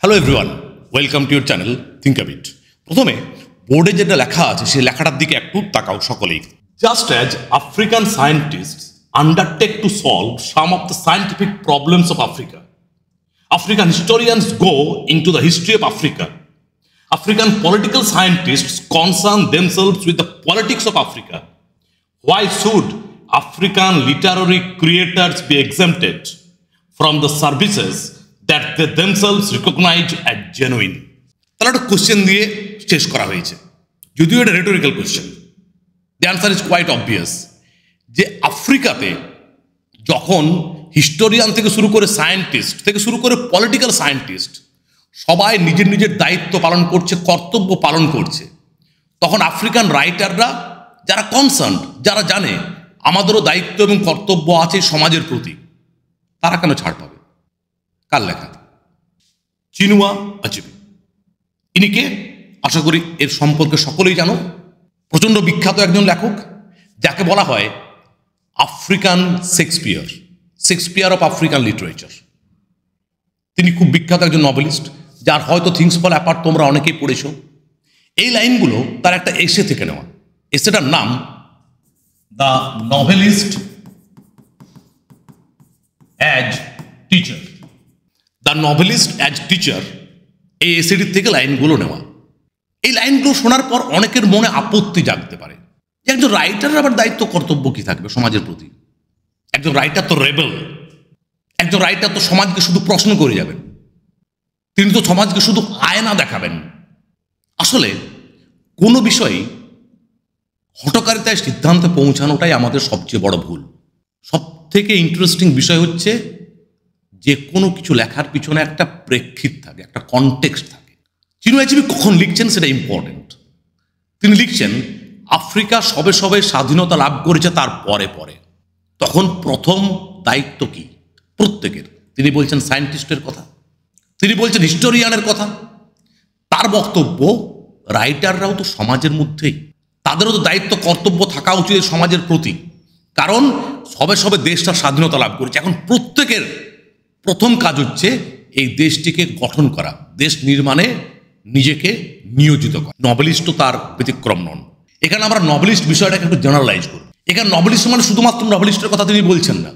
Hello everyone, welcome to your channel think a bit. প্রথমে বোর্ডে যেটা লেখা আছে সেই লেখাটার দিকে একটু তাকাও সকলেই। Just as African scientists undertake to solve some of the scientific problems of Africa, African historians go into the history of Africa. African political scientists concern themselves with the politics of Africa. Why should African literary creators be exempted from the services that they themselves recognize as genuine? তাহলে একটা question দিয়ে শেষ করা হয়েছে, যদিও এটা rhetorical question. The answer is quite obvious যে আফ্রিকাতে যখন হিস্টোরিয়ান থেকে শুরু করে সায়েন্টিস্ট থেকে শুরু করে পলিটিক্যাল সায়েন্টিস্ট সবাই নিজের নিজের দায়িত্ব পালন করছে, কর্তব্য পালন করছে, তখন আফ্রিকান রাইটাররা যারা কনসার্ন, যারা জানে আমাদেরও দায়িত্ব এবং কর্তব্য আছে সমাজের প্রতি, তারা কেন ছাড় পাবে? কার লেখা? চিনুয়া আচেবে। ইনি কে? আশা করি এর সম্পর্কে সকলেই জানো। প্রচণ্ড বিখ্যাত একজন লেখক, যাকে বলা হয় African Shakespeare of African literature. তিনি খুব বিখ্যাত একজন নভেলিস্ট, যার হয়তো থিংস ফল অ্যাপার্ট তোমরা অনেকেই পড়েছ। এই লাইনগুলো তার একটা এসে থেকে নেওয়া। এসেটার নাম the novelist as teacher. The novelist as teacher, এই এসেটির থেকে লাইনগুলো নেওয়া। এই লাইনগুলো শোনার পর অনেকের মনে আপত্তি জাগতে পারে যে একজন রাইটারের আবার দায়িত্ব কর্তব্য কি থাকবে সমাজের প্রতি? একজন রাইটার তো রেবেল, একজন রাইটার তো সমাজকে শুধু প্রশ্ন করে যাবেন, তিনি তো সমাজকে শুধু আয়না দেখাবেন। আসলে কোনো বিষয়ে হঠকারিতায় সিদ্ধান্তে পৌঁছানোটাই আমাদের সবচেয়ে বড় ভুল। সব থেকে ইন্টারেস্টিং বিষয় হচ্ছে যে কোনো কিছু লেখার পিছনে একটা প্রেক্ষিত থাকে, একটা কনটেক্সট থাকে। চিনুয়া আচেবে কখন লিখছেন সেটা ইম্পর্টেন্ট। তিনি লিখছেন আফ্রিকা সবে সবে স্বাধীনতা লাভ করেছে, তার পরে পরে। তখন প্রথম দায়িত্ব কি প্রত্যেকের? তিনি বলছেন সায়েন্টিস্টের কথা, তিনি বলছেন হিস্টোরিয়ানের কথা। তার বক্তব্য রাইটাররাও তো সমাজের মধ্যেই, তাদেরও তো দায়িত্ব কর্তব্য থাকা উচিত সমাজের প্রতি, কারণ সবে সবে দেশটা স্বাধীনতা লাভ করেছে। এখন প্রত্যেকের প্রথম কাজ হচ্ছে এই দেশটিকে গঠন করা, দেশ নির্মাণে নিজেকে নিয়োজিত করা। নভেলিস্ট তো তার ব্যতিক্রম নন। এখানে আমরা নভেলিস্ট বিষয়টাকে একটু জেনারেলাইজ করব। এখানে নভেলিস্ট মানে শুধুমাত্র নভেলিস্টের কথা তিনি বলছেন না,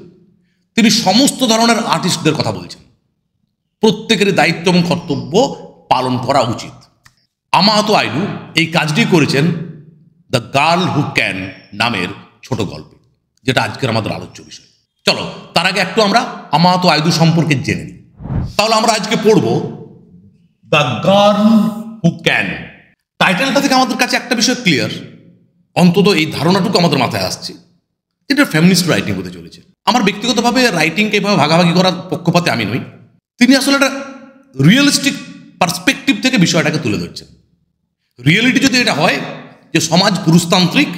তিনি সমস্ত ধরনের আর্টিস্টদের কথা বলছেন। প্রত্যেকের দায়িত্ব এবং কর্তব্য পালন করা উচিত। আমাতো আইডু এই কাজটি করেছেন দ্য গার্ল হু ক্যান নামের ছোট গল্পে, যেটা আজকের আমাদের আলোচ্য বিষয়। চলো তার আগে একটু আমরা আমাতো আইডু সম্পর্কে জেনে নিই। তাহলে আমরা আজকে পড়ব দ্য গার্ল হু ক্যান। টাইটেলটা থেকে আমাদের কাছে একটা বিষয় ক্লিয়ার, অন্তত এই ধারণাটুকু আমাদের মাথায় আসছে, এটা ফেমিনিস্ট রাইটিং হতে চলেছে। আমার ব্যক্তিগতভাবে রাইটিংকে এভাবে ভাগাভাগি করার পক্ষপাতে আমি নই। তিনি আসলে একটা রিয়েলিস্টিক পার্সপেক্টিভ থেকে বিষয়টাকে তুলে ধরছেন। রিয়েলিটি যদি এটা হয় যে সমাজ পুরুষতান্ত্রিক,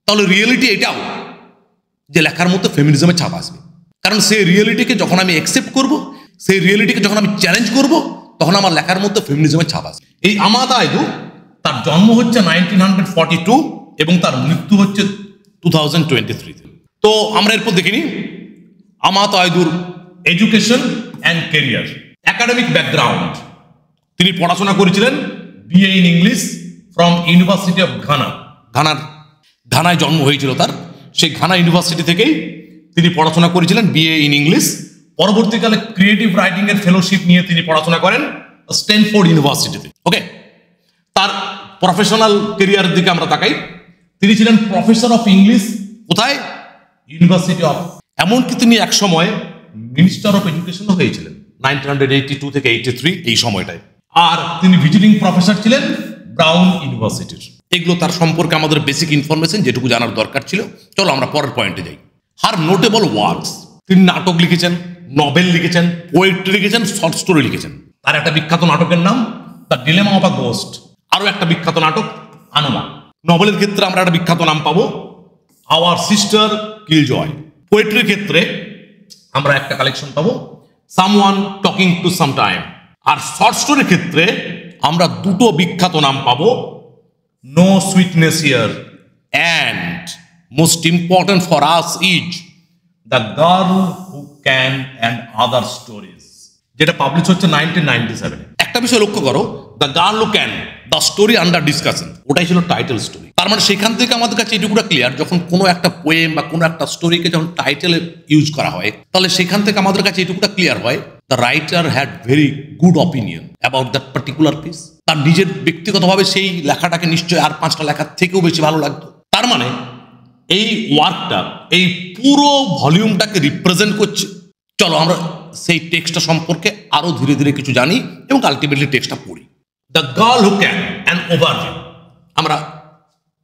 তাহলে রিয়েলিটি এটাও যে লেখার মধ্যে ফেমিনিজমের ছাপ আসবে। কারণ সেই রিয়েলিটিকে যখন আমি অ্যাকসেপ্ট করব, সেই রিয়েলিটিকে যখন আমি চ্যালেঞ্জ করব, তখন আমার লেখার মধ্যে ফেমিনিজমের ছাপ আসবে। এই আমাতো আইডু, তার জন্ম হচ্ছে 1942 এবং তার মৃত্যু হচ্ছে 2023-তে। তো আমরা এরপর দেখিনি আমাতো আইডুর education and career. Academic background, তিনি পড়াশোনা করেছিলেন BA in English from university of ঘানায় জন্ম হয়েছিল তার। সেই ঘানা ইউনিভার্সিটি থেকেই তিনি পড়াশোনা করেছিলেন বিএ ইন ইংলিশ। পরবর্তীকালে ক্রিয়েটিভ রাইটিং এর ফেলোশিপ নিয়ে তিনি পড়াশোনা করেন স্ট্যানফোর্ড ইউনিভার্সিটিতে। ওকে, তার প্রফেশনাল কেরিয়ারের দিকে আমরা তাকাই। তিনি ছিলেন প্রফেসর অফ ইংলিশ। কোথায়? University of. এমনকি তিনি এক সময় মিনিস্টার অফ এডুকেশনও হয়েছিলেন 1982 থেকে 83 এই সময়টায়। আর তিনি ভিজিটিং প্রফেসর ছিলেন ব্রাউন ইউনিভার্সিটির। এগুলো তার সম্পর্কে আমাদের বেসিক ইনফরমেশন, যেটুকু জানার দরকার ছিল। চলো আমরা পরের পয়েন্টে যাই। হার নোটেবল ওয়ার্কস, তিনি নাটক লিখেছেন, নভেল লিখেছেন, পোয়েট্রি লিখেছেন, শর্ট স্টোরি লিখেছেন। তার একটা বিখ্যাত নাটকের নাম the dilemma of a ghost, আরও একটা বিখ্যাত নাটক আনোমা। নভেলের ক্ষেত্রে আমরা একটা বিখ্যাত নাম পাবো আওয়ার সিস্টার কিলজয়। পোয়েট্রির ক্ষেত্রে আমরা একটা কালেকশন পাবো someone talking to some time. আর শর্ট স্টোরির ক্ষেত্রে আমরা দুটো বিখ্যাত নাম পাবো no sweetness here and most important for us is the girl who can and other stories. যেটা পাবলিশ হচ্ছে 1997। একটা বিষয় লক্ষ্য করো, the girl who can, the story under discussion, ওটাই ছিল টাইটেল স্টোরি। তার মানে সেখান থেকে আমাদের কাছে এটুকুটা ক্লিয়ার, যখন কোনো একটা পোয়েম বা কোনো একটা স্টোরিকে যখন টাইটেলে ইউজ করা হয়, তাহলে সেখান থেকে আমাদের কাছে এটুকুটা ক্লিয়ার হয় the writer had very good opinion about that particular piece. তার নিজের ব্যক্তিগতভাবে সেই লেখাটাকে নিশ্চয়ই আর 5টা লেখার থেকেও বেশি ভালো লাগতো। তার মানে এই ওয়ার্কটা এই পুরো ভলিউমটাকে রিপ্রেজেন্ট করছে। চলো আমরা সেই টেক্সটটা সম্পর্কে আরো ধীরে ধীরে কিছু জানি এবং আলটিমেটলি টেক্সটটা পড়ি। The girl who can, an overview. আমরা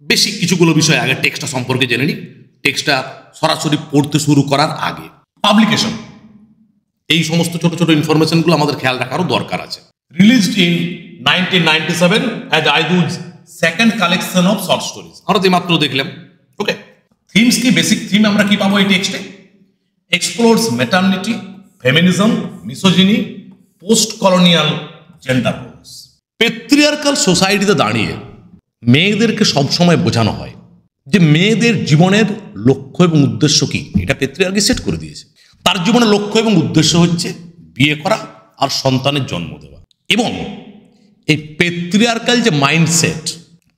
বেশি কিছুগুলো বিষয় আগে টেক্সটটা সম্পর্কে জেনে নিই, টেক্সটটা সরাসরি পড়তে শুরু করার আগে। পাবলিকেশন, এই সমস্ত ছোট ছোট ইনফরমেশনগুলো আমাদের খেয়াল রাখারও দরকার আছে। Released in 1997 as Aidoo's second collection of short stories. আমরা তো মাত্র দেখলাম। ওকে, থিমস কি, বেসিক থিম আমরা কি পাবো এই টেক্সটে? Explores maternity, feminism, misogyny, post colonial gender roles. Patriarchal সোসাইটিতে দাঁড়িয়ে মেয়েদেরকে সবসময় বোঝানো হয় যে মেয়েদের জীবনের লক্ষ্য এবং উদ্দেশ্য কি, এটা পেট্রিয়ার্কি সেট করে দিয়েছে। তার জীবনের লক্ষ্য এবং উদ্দেশ্য হচ্ছে বিয়ে করা আর সন্তানের জন্ম দেওয়া। এবং এই পেট্রিয়ার্কাল যে মাইন্ডসেট,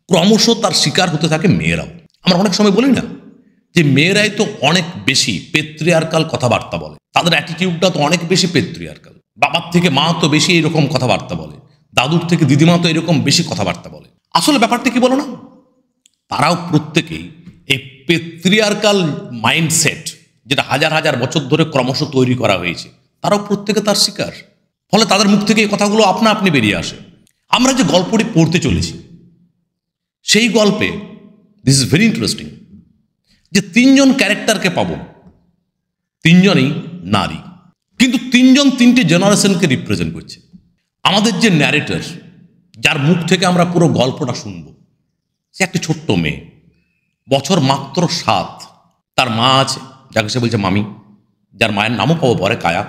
ক্রমশ তার শিকার হতে থাকে মেয়েরাও। আমরা অনেক সময় বলি না যে মেয়েরাই তো অনেক বেশি পেট্রিয়ার্কাল কথাবার্তা বলে, তাদের অ্যাটিটিউডটা তো অনেক বেশি পেট্রিয়ার্কাল। বাবার থেকে মা তো বেশি এরকম কথাবার্তা বলে, দাদুর থেকে দিদিমা তো এরকম বেশি কথাবার্তা বলে। আসলে ব্যাপারটা কি বলো না, তারাও প্রত্যেকেই এই পেট্রিয়ার্কাল মাইন্ডসেট, যেটা হাজার হাজার বছর ধরে ক্রমশ তৈরি করা হয়েছে, তারাও প্রত্যেকে তার শিকার। ফলে তাদের মুখ থেকে এই কথাগুলো আপনা আপনি বেরিয়ে আসে। আমরা যে গল্পটি পড়তে চলেছি সেই গল্পে দিস ইজ ভেরি ইন্টারেস্টিং যে 3জন ক্যারেক্টারকে পাবো, 3জনই নারী, কিন্তু 3জন 3টে জেনারেশনকে রিপ্রেজেন্ট করছে। আমাদের যে ন্যারেটর, যার মুখ থেকে আমরা পুরো গল্পটা শুনবো, সে একটি ছোট্ট মেয়ে, বছর মাত্র 7। তার মা আছে যাকে সে বলছে মামি, যার মায়ের নামও পাবো পরে, কায়া।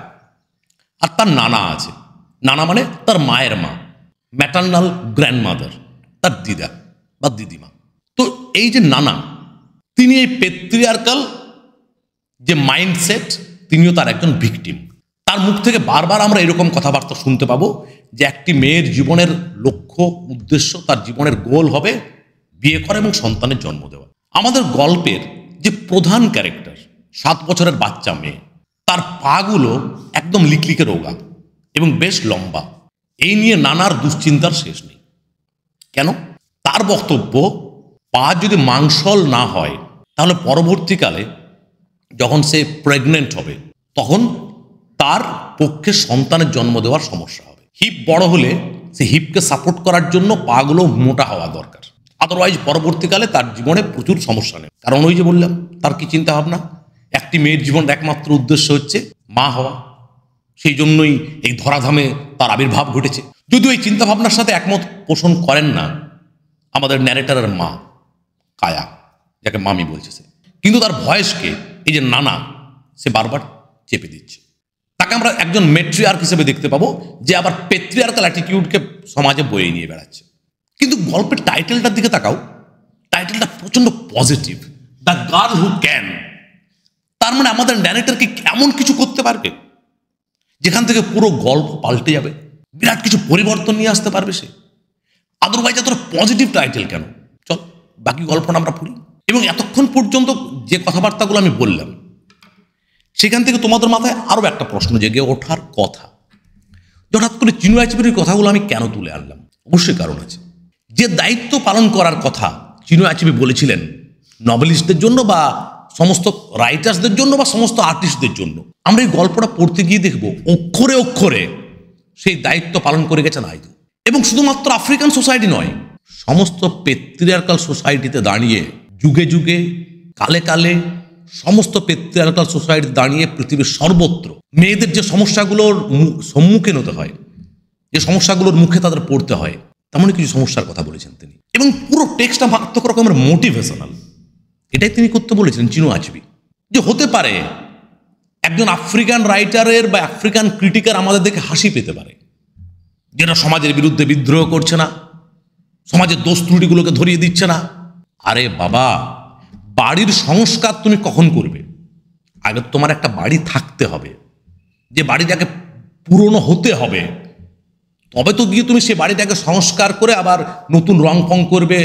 আর তার নানা আছে, নানা মানে তার মায়ের মা, ম্যাটার্নাল গ্র্যান্ডমাদার, তার দিদা বা দিদিমা। তো এই যে নানা, তিনি এই পেট্রিয়ার্কাল যে মাইন্ডসেট, তিনিও তার একজন ভিকটিম। তার মুখ থেকে বারবার আমরা এরকম কথাবার্তা শুনতে পাবো যে একটি মেয়ের জীবনের লক্ষ্য উদ্দেশ্য, তার জীবনের গোল হবে বিয়ে করা এবং সন্তানের জন্ম দেওয়া। আমাদের গল্পের যে প্রধান ক্যারেক্টার, 7 বছরের বাচ্চা মেয়ে, তার পাগুলো একদম লিকলিকে রোগা এবং বেশ লম্বা। এই নিয়ে নানার দুশ্চিন্তার শেষ নেই। কেন? তার বক্তব্য, পা যদি মাংসল না হয় তাহলে পরবর্তীকালে যখন সে প্রেগনেন্ট হবে তখন তার পক্ষে সন্তানের জন্ম দেওয়ার সমস্যা হবে। হিপ বড় হলে সে হিপকে সাপোর্ট করার জন্য পাগুলো মোটা হওয়া দরকার, আদারওয়াইজ পরবর্তীকালে তার জীবনে প্রচুর সমস্যা নেই। কারণ ওই যে বললাম, তার কি চিন্তা ভাবনা, একটি মেয়ের জীবনের একমাত্র উদ্দেশ্য হচ্ছে মা হওয়া, সেই জন্যই এই ধরাধামে তার আবির্ভাব ঘটেছে। যদিও এই চিন্তাভাবনার সাথে একমত পোষণ করেন না আমাদের ন্যারেটারের মা কায়া, যাকে মামি বলছে সে, কিন্তু তার ভয়েসকে এই যে নানা, সে বারবার চেপে দিচ্ছে। তাকে আমরা একজন মেট্রিয়ার্ক হিসেবে দেখতে পাবো, যে আবার পেট্রিয়ার্কাল অ্যাটিটিউডকে সমাজে বয়ে নিয়ে বেড়াচ্ছে। কিন্তু গল্পের টাইটেলটার দিকে তাকাও, টাইটেলটা প্রচন্ড positive, the girl who can. তার মানে আমাদের ন্যারেটরকে এমন কিছু করতে পারবে যেখান থেকে পুরো গল্প পাল্টে যাবে, বিরাট কিছু পরিবর্তন নিয়ে আসতে পারবে সে। আদারওয়াইজ এত পজিটিভ টাইটেল কেন? চল বাকি গল্পটা আমরা পড়ি। এবং এতক্ষণ পর্যন্ত যে কথাবার্তাগুলো আমি বললাম, সেখান থেকে তোমাদের মাথায় আরও একটা প্রশ্ন জেগে ওঠার কথা, হঠাৎ করে চিনু আইচিবির কথাগুলো আমি কেন তুলে আনলাম? অবশ্যই কারণ আছে। যে দায়িত্ব পালন করার কথা চিনু আইচিবি বলেছিলেন নভেলিস্টদের জন্য বা সমস্ত রাইটার্সদের জন্য বা সমস্ত আর্টিস্টদের জন্য, আমরা এই গল্পটা পড়তে গিয়ে দেখব অক্ষরে অক্ষরে সেই দায়িত্ব পালন করে গেছেন আইদু। এবং শুধুমাত্র আফ্রিকান সোসাইটি নয়, সমস্ত পেট্রিয়ার্কাল সোসাইটিতে দাঁড়িয়ে, যুগে যুগে, কালে কালে, সমস্ত পেট্রিয়ার্কাল সোসাইটিতে দাঁড়িয়ে পৃথিবীর সর্বত্র মেয়েদের যে সমস্যাগুলোর সম্মুখীন হতে হয়, যে সমস্যাগুলোর মুখে তাদের পড়তে হয়, তেমন কিছু সমস্যার কথা বলেছেন তিনি। এবং পুরো টেক্সটটা মারাত্মক রকমের মোটিভেশনাল। এটাই তিনি করতে বলেছিলেন চিনু আইচিবি, যে হতে পারে একজন আফ্রিকান রাইটারের বা আফ্রিকান ক্রিটিকার আমাদের দেখে হাসি পেতে পারে, যেটা সমাজের বিরুদ্ধে বিদ্রোহ করছে না, সমাজের দোষ ত্রুটিগুলোকে ধরিয়ে দিচ্ছে না। আরে বাবা, বাড়ির সংস্কার তুমি কখন করবে? আগে তোমার একটা বাড়ি থাকতে হবে, যে বাড়িটাকে পুরনো হতে হবে, তবে তো গিয়ে তুমি সে বাড়িটাকে সংস্কার করে আবার নতুন রং ফং করবে,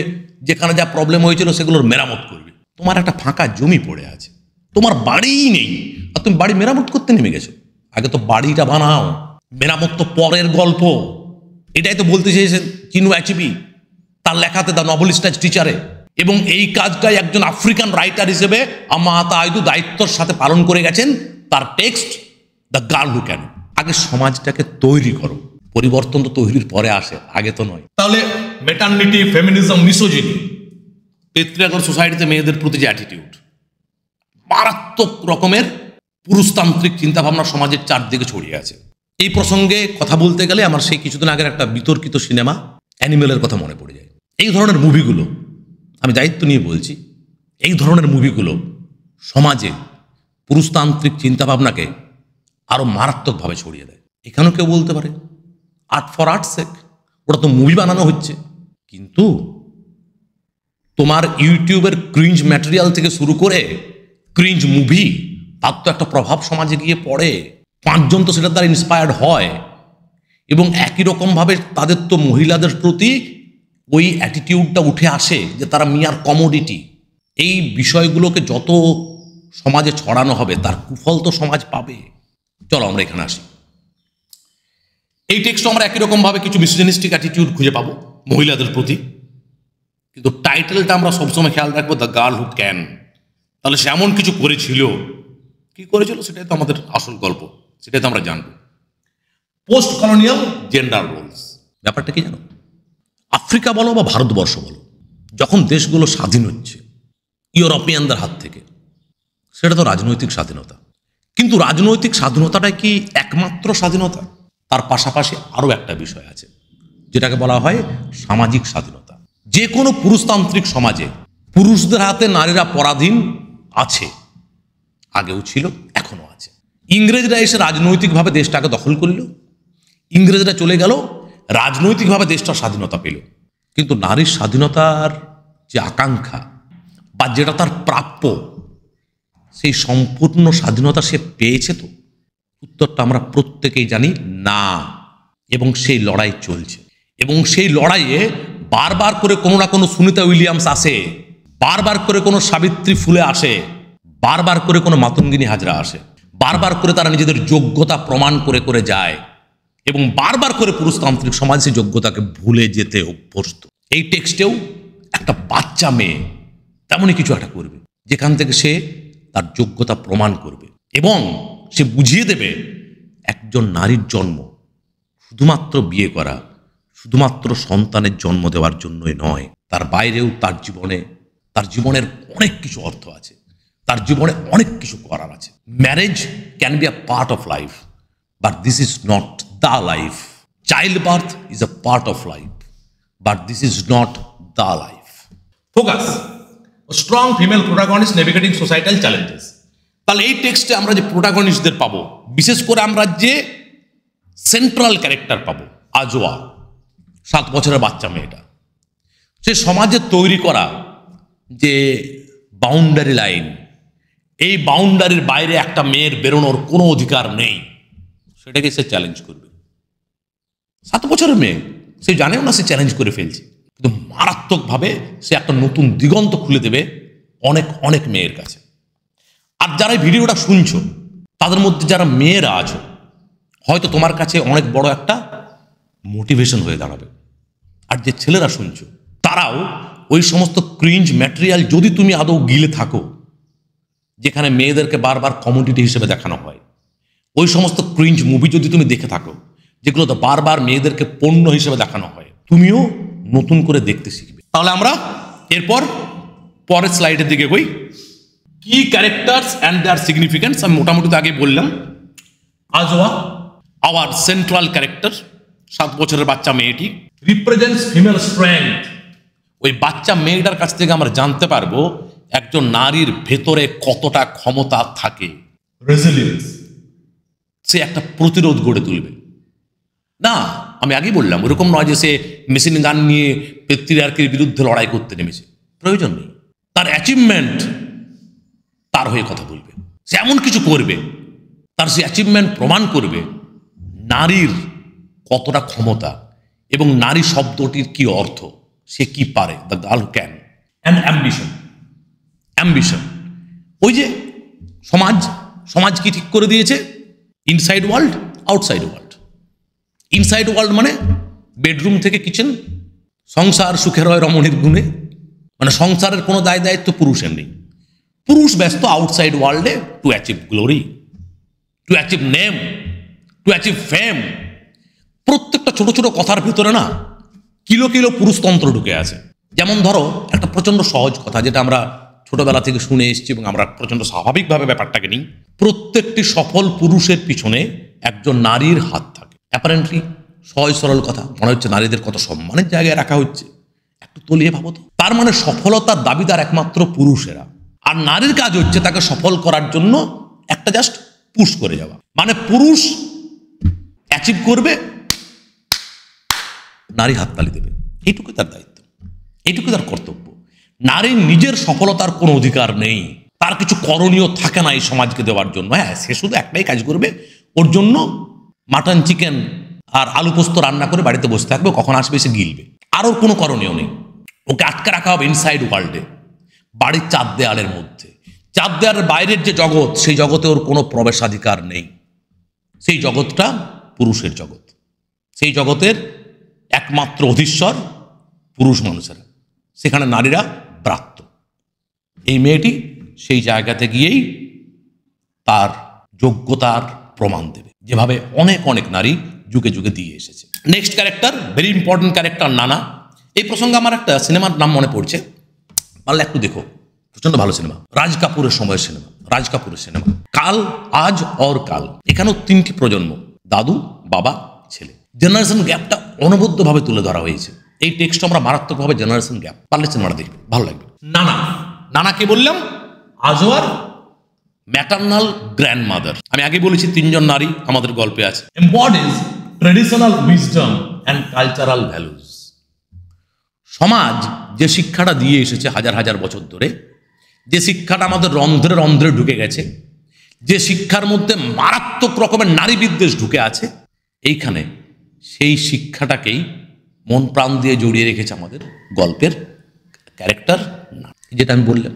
যেখানে যা প্রবলেম হয়েছিল সেগুলোর মেরামত করবে। তোমার একটা ফাঁকা জমি পড়ে আছে, তোমার বাড়িই নেই, আর তুমি বাড়ি মেরামত করতে নেমে গেছো। আগে তো বাড়িটা বানাও, মেরামত তো পরের গল্প। এটাই তো বলতে চেয়েছেন চিনু অ্যাচিবি তার লেখাতে দ্য নভেলিস্ট অ্যাজ টিচারে। এবং এই কাজটাই একজন আফ্রিকান রাইটার হিসেবে আমাতা আইদু দায়িত্বর সাথে পালন করে গেছেন। তার text the girl who can. আগে সমাজটাকে তৈরি করো, পরিবর্তন তো তৈরির পরে আসে, আগে তো নয়। তাহলে মেটার্নিটি, ফেমিনিজম, মিসোজিনি, পেট্রিয়ার্কাল সোসাইটিতে মেয়েদের প্রতি যে অ্যাটিটিউড, মারাত্মক রকমের পুরুষতান্ত্রিক চিন্তাভাবনা সমাজের চারদিকে ছড়িয়ে আছে। এই প্রসঙ্গে কথা বলতে গেলে আমার সেই কিছুদিন আগের একটা বিতর্কিত সিনেমা অ্যানিমেলের কথা মনে পড়ে যায়। এই ধরনের মুভিগুলো, আমি দায়িত্ব নিয়ে বলছি, এই ধরনের মুভিগুলো সমাজে পুরুষতান্ত্রিক চিন্তাভাবনাকে আরও মারাত্মকভাবে ছড়িয়ে দেয়। এখানেও কেউ বলতে পারে আর্ট ফর আর্ট সেক, ওটা তো মুভি বানানো হচ্ছে। কিন্তু তোমার ইউটিউবের ক্রিঞ্জ ম্যাটেরিয়াল থেকে শুরু করে ক্রিঞ্জ মুভি, তার তো একটা প্রভাব সমাজে গিয়ে পড়ে। 5 জন তো সেটার দ্বারা ইন্সপায়ার্ড হয়, এবং একই রকমভাবে তাদের তো মহিলাদের প্রতি ওই অ্যাটিটিউডটা উঠে আসে যে তারা মিয়ার কমোডিটি। এই বিষয়গুলোকে যত সমাজে ছড়ানো হবে তার কুফল তো সমাজ পাবে। চলো আমরা এখানে আসি। এই টেক্সটে আমরা একই রকমভাবে কিছু মিসোজিনিস্টিক অ্যাটিটিউড খুঁজে পাবো মহিলাদের প্রতি, কিন্তু টাইটেলটা আমরা সবসময় খেয়াল রাখবো দ্য গার্ল হু ক্যান। তাহলে সে এমন কিছু করেছিল, কি করেছিল সেটাই তো আমাদের আসল গল্প, সেটাই তো আমরা জানবো। পোস্ট কলোনিয়াল জেন্ডার রোলস, ব্যাপারটা কি জানো? আফ্রিকা বলো বা ভারতবর্ষ বলো, যখন দেশগুলো স্বাধীন হচ্ছে ইউরোপিয়ানদের হাত থেকে, সেটা তো রাজনৈতিক স্বাধীনতা। কিন্তু রাজনৈতিক স্বাধীনতাটা কি একমাত্র স্বাধীনতা? তার পাশাপাশি আরও একটা বিষয় আছে, যেটাকে বলা হয় সামাজিক স্বাধীনতা। যে কোনো পুরুষতান্ত্রিক সমাজে পুরুষদের হাতে নারীরা পরাধীন আছে, আগেও ছিল, এখনো আছে। ইংরেজরা এসে রাজনৈতিকভাবে দেশটাকে দখল করল, ইংরেজরা চলে গেল, রাজনৈতিকভাবে দেশটা স্বাধীনতা পেল। কিন্তু নারীর স্বাধীনতার যে আকাঙ্ক্ষা বা যেটা তার প্রাপ্য, সেই সম্পূর্ণ স্বাধীনতা সে পেয়েছে তো? উত্তরটা আমরা প্রত্যেকেই জানি না। এবং সেই লড়াই চলছে, এবং সেই লড়াইয়ে বারবার করে কোনো না কোনো সুনিতা উইলিয়ামস আসে, বারবার করে কোনো সাবিত্রী ফুলে আসে, বারবার করে কোনো মাতঙ্গিনী হাজরা আসে, বারবার করে তারা নিজেদের যোগ্যতা প্রমাণ করে করে যায়, এবং বারবার করে পুরুষতান্ত্রিক সমাজ সেই যোগ্যতাকে ভুলে যেতে অভ্যস্ত। এই টেক্সটেও একটা বাচ্চা মেয়ে তেমনই কিছু একটা করবে, যেখান থেকে সে তার যোগ্যতা প্রমাণ করবে, এবং সে বুঝিয়ে দেবে একজন নারীর জন্ম শুধুমাত্র বিয়ে করা, শুধুমাত্র সন্তানের জন্ম দেওয়ার জন্যই নয়, তার বাইরেও তার জীবনের অনেক কিছু অর্থ আছে, তার জীবনে অনেক কিছু করার আছে। Marriage can be a part of life, but this is not the life. Child birth is a part of life, but this is not the life. Focus, strong female protagonist navigating societal challenges. তাহলে এই টেক্সটে আমরা যে প্রোটাগনিস্টদের পাবো, বিশেষ করে আমরা যে সেন্ট্রাল ক্যারেক্টার পাবো, আজোয়া, 7 বছরের বাচ্চা মেয়েটা, সে সমাজে তৈরি করা যে বাউন্ডারি লাইন, এই বাউন্ডারির বাইরে একটা মেয়ের বেরোনোর কোনো অধিকার নেই, সেটাকে সে চ্যালেঞ্জ করবে। 7 বছরের মেয়ে, সে জানেও না সে চ্যালেঞ্জ করে ফেলছে, কিন্তু মারাত্মকভাবে সে একটা নতুন দিগন্ত খুলে দেবে অনেক অনেক মেয়ের কাছে। আর যারা এই ভিডিওটা শুনছো, তাদের মধ্যে যারা মেয়েরা আছো, হয়তো তোমার কাছে অনেক বড় একটা মোটিভেশন হয়ে দাঁড়াবে। আর যে ছেলেরা শুনছো, তারাও ওই সমস্ত ক্রিঞ্জ ম্যাটেরিয়াল যদি তুমি আদৌ গিলে থাকো, যেখানে মেয়েদেরকে বারবার কমোডিটি হিসেবে দেখানো হয়, ওই সমস্ত ক্রিঞ্জ মুভি যদি তুমি দেখে থাকো, যেগুলোতে বারবার মেয়েদেরকে পণ্য হিসেবে দেখানো হয়, তুমিও নতুন করে দেখতে শিখবে। তাহলে আমরা এরপর পরের স্লাইডের দিকে বই। কি ক্যারেক্টার্স অ্যান্ড দেয়ার সিগনিফিকেন্স, আমি মোটামুটি আগে বললাম। আজওয়া, আওয়ার সেন্ট্রাল ক্যারেক্টার, 7 বছরের বাচ্চা মেয়েটি, রিপ্রেজেন্টস ফিমেল স্ট্রেংথ। ওই বাচ্চা মেয়েটার কাছ থেকে আমরা জানতে পারবো একজন নারীর ভেতরে কতটা ক্ষমতা থাকে, রেজিলিয়েন্স। সে একটা প্রতিরোধ গড়ে তুলবে না। আমি আগেই বললাম, ওরকম নয় যে সে মেশিন গান নিয়ে পেট্রিয়ার্কির বিরুদ্ধে লড়াই করতে নেমেছে, প্রয়োজন নেই। তার অ্যাচিভমেন্ট তার হয়ে কথা বলবে, সে এমন কিছু করবে, তার সে অ্যাচিভমেন্ট প্রমাণ করবে, নারীর কতটা ক্ষমতা এবং নারী শব্দটির কি অর্থ, সে কি পারে, the girl can and ambition. ওই যে সমাজ কি ঠিক করে দিয়েছে, inside world, outside world. Inside world মানে বেডরুম থেকে কিচেন, সংসার সুখের হয় রমণীর গুণে, মানে সংসারের কোনো দায় দায়িত্ব পুরুষের নেই। পুরুষ ব্যস্ত আউটসাইড ওয়ার্ল্ডে to achieve glory, to achieve name, to achieve fame. প্রত্যেকটা ছোট ছোট কথার ভিতরে না কিলো কিলো পুরুষতন্ত্র ঢুকে আছে। যেমন ধরো একটা প্রচণ্ড সহজ কথা যেটা আমরা ছোটবেলা থেকে শুনে এসেছি এবং আমরা প্রচণ্ড স্বাভাবিকভাবে ব্যাপারটাকে নিই। প্রত্যেকটি সফল পুরুষের পিছনে একজন নারীর হাত থাকে। অ্যাপারেন্টলি সহজ সরল কথা, মনে হচ্ছে নারীদের কত সম্মানের জায়গায় রাখা হচ্ছে, একটু তলিয়ে ভাবো তো। তার মানে সফলতার দাবিদার একমাত্র পুরুষেরা, আর নারীর কাজ হচ্ছে তাকে সফল করার জন্য একটা জাস্ট পুশ করে যাওয়া। মানে পুরুষ অ্যাচিভ করবে, নারী হাততালি দেবে, এইটুকু তার দায়িত্ব, এইটুকু তার কর্তব্য। নারীর নিজের সফলতার কোনো অধিকার নেই, তার কিছু করণীয় থাকে না এই সমাজকে দেওয়ার জন্য। হ্যাঁ, সে শুধু একটাই কাজ করবে, ওর জন্য মাটন চিকেন আর আলু পোস্ত রান্না করে বাড়িতে বসে থাকবে, কখন আসবে সে গিলবে, আর ওর কোনো করণীয় নেই। ওকে আটকে রাখা হবে ইনসাইড ওয়ার্ল্ডে, বাড়ির চার দেয়ালের মধ্যে। চার দেয়ালের বাইরের যে জগৎ, সেই জগতে ওর কোনো প্রবেশাধিকার নেই। সেই জগৎটা পুরুষের জগৎ, সেই জগতের একমাত্র অধীশ্বর পুরুষ মানুষেরা, সেখানে নারীরা ব্রাত্য। এই মেয়েটি সেই জায়গাতে গিয়েই তার যোগ্যতার প্রমাণ দেবে, যেভাবে অনেক অনেক নারী যুগে যুগে দিয়ে এসেছে। Next character, very important character, নানা। এই প্রসঙ্গে আমার একটা সিনেমার নাম মনে পড়ছে, পারলে একটু দেখো, প্রচন্ড ভালো সিনেমা, রাজ কাপুরের সময়ের সিনেমা, রাজ কাপুরের সিনেমা কাল, আজ অর কাল। এখানেও তিনটি প্রজন্ম, দাদু, বাবা, ছেলে। জেনারেশন গ্যাপটা অনবদ্যভাবে তুলে ধরা হয়েছে এই টেক্সট। আমরা মারাত্মকভাবে জেনারেশন গ্যাপ, পারলে সিনেমাটা দেখবে, ভালো লাগবে। নানা কে বললাম, আজওয়ার ম্যাটার্নাল গ্র্যান্ডমাদার। আমি আগে বলেছি তিনজন নারী আমাদের গল্পে আছে। Embodies traditional wisdom and cultural values. সমাজ যে শিক্ষাটা দিয়ে এসেছে হাজার হাজার বছর ধরে, যে শিক্ষাটা আমাদের রন্ধ্রে রন্ধ্রে ঢুকে গেছে, যে শিক্ষার মধ্যে মারাত্মক রকমের নারী বিদ্বেষ ঢুকে আছে, এইখানে সেই শিক্ষাটাকেই মন প্রাণ দিয়ে জড়িয়ে রেখেছে আমাদের গল্পের ক্যারেক্টার না। যেটা আমি বললাম,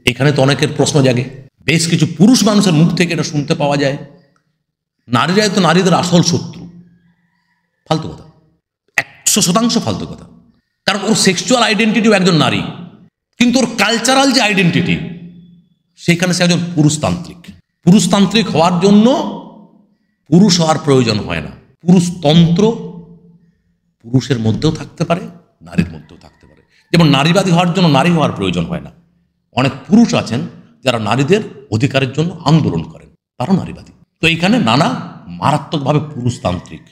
এখানে তো অনেকের প্রশ্ন জাগে, বেশ কিছু পুরুষ মানুষের মুখ থেকে এটা শুনতে পাওয়া যায়, নারীরাই তো নারীদের আসল শত্রু। ফালতু কথা, 100% ফালতু কথা। কারণ ওর সেক্সুয়াল আইডেন্টিটিও একজন নারী, কিন্তু ওর কালচারাল যে আইডেন্টিটি, সেইখানে সে একজন পুরুষতান্ত্রিক। পুরুষতান্ত্রিক হওয়ার জন্য পুরুষ হওয়ার প্রয়োজন হয় না। পুরুষতন্ত্র পুরুষের মধ্যেও থাকতে পারে, নারীর মধ্যেও থাকতে পারে। যেমন নারীবাদী হওয়ার জন্য নারী হওয়ার প্রয়োজন হয় না। অনেক পুরুষ আছেন যারা নারীদের অধিকারের জন্য আন্দোলন করেন, তারাও নারীবাদী। তো এইখানে নানা মারাত্মকভাবে পুরুষতান্ত্রিক।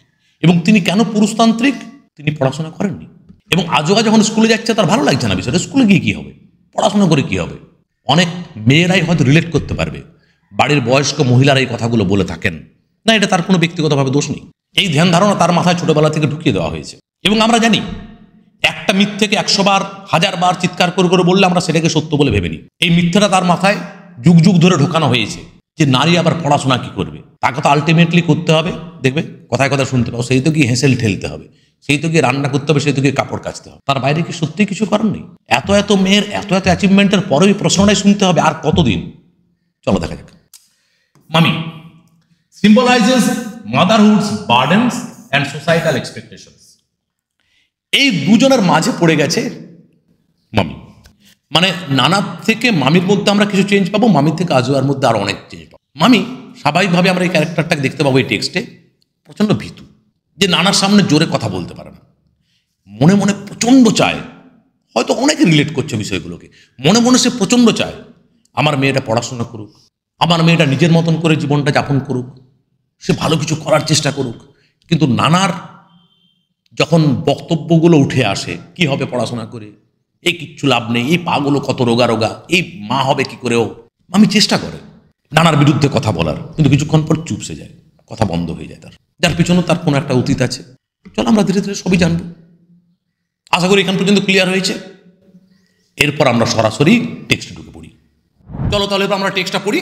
এবং তিনি কেন পুরুষতান্ত্রিক? তিনি পড়াশোনা করেননি, এবং আজও যখন স্কুলে যাচ্ছে তার ভালো লাগছে না বিষয়টা। স্কুলে গিয়ে কী হবে, পড়াশোনা করে কী হবে? অনেক মেয়েরাই হয়তো রিলেট করতে পারবে, বাড়ির বয়স্ক মহিলারা এই কথাগুলো বলে থাকেন না, এটা তার কোনো ব্যক্তিগতভাবে দোষ নেই। এই ধ্যান ধারণা তার মাথায় ছোটবেলা থেকে ঢুকিয়ে দেওয়া হয়েছে। এবং আমরা জানি একটা মিথ্যেকে 100 বার 1000 বার চিৎকার করে করে বললে আমরা সেটাকে সত্য বলে ভেবে নিই। এই মিথ্যেটা তার মাথায় যুগ যুগ ধরে ঢোকানো হয়েছে যে নারী আবার পড়াশোনা কি করবে, তাকে তো আলটিমেটলি করতে হবে। দেখবে কথায় কথা শুনতে পাও, সেই তো কি হেসেল ঠেলতে হবে, সেই তো গিয়ে রান্না করতে হবে, সেই তো গিয়ে কাপড় কাচতে হবে। তার বাইরে কি সত্যি কিছু করার নেই? এত এত মেয়ের এত এত অ্যাচিভমেন্টের পরেও প্রশ্নটাই শুনতে হবে, আর কতদিন? চলো দেখা যাক। মামি symbolizes motherhood's burdens and societal expectations. এই দুজনের মাঝে পড়ে গেছে মামি। মানে নানার থেকে মামির মধ্যে আমরা কিছু চেঞ্জ পাবো, মামির থেকে আজওয়ার মধ্যে আরো অনেক চেঞ্জ পাবো। মামি স্বাভাবিকভাবে আমরা এই ক্যারেক্টারটাকে দেখতে পাবো এই টেক্সটে প্রচণ্ড ভীতু, যে নানার সামনে জোরে কথা বলতে পারে না, মনে মনে প্রচণ্ড চায়, হয়তো অনেকে রিলেট করছে বিষয়গুলোকে, মনে মনে সে প্রচণ্ড চায় আমার মেয়েটা পড়াশোনা করুক, আমার মেয়েটা নিজের মতন করে জীবনটা যাপন করুক, সে ভালো কিছু করার চেষ্টা করুক। কিন্তু নানার যখন বক্তব্যগুলো উঠে আসে, কি হবে পড়াশোনা করে, এই কিচ্ছু লাভ নেই, এই পাগুলো কত রোগা রোগা, এই মা হবে কি করেও, আমি চেষ্টা করে নানার বিরুদ্ধে কথা বলার, কিন্তু কিছুক্ষণ পর চুপসে যায়, কথা বন্ধ হয়ে যায়। যার পিছনে তার কোনো একটা অতীত আছে। চলো আমরা ধীরে ধীরে সবই জানবো। আশা করি এখান পর্যন্ত ক্লিয়ার হয়েছে। এরপর আমরা সরাসরি টেক্সটে ঢুকে পড়ি। চলো তাহলে আমরা টেক্সটটা পড়ি।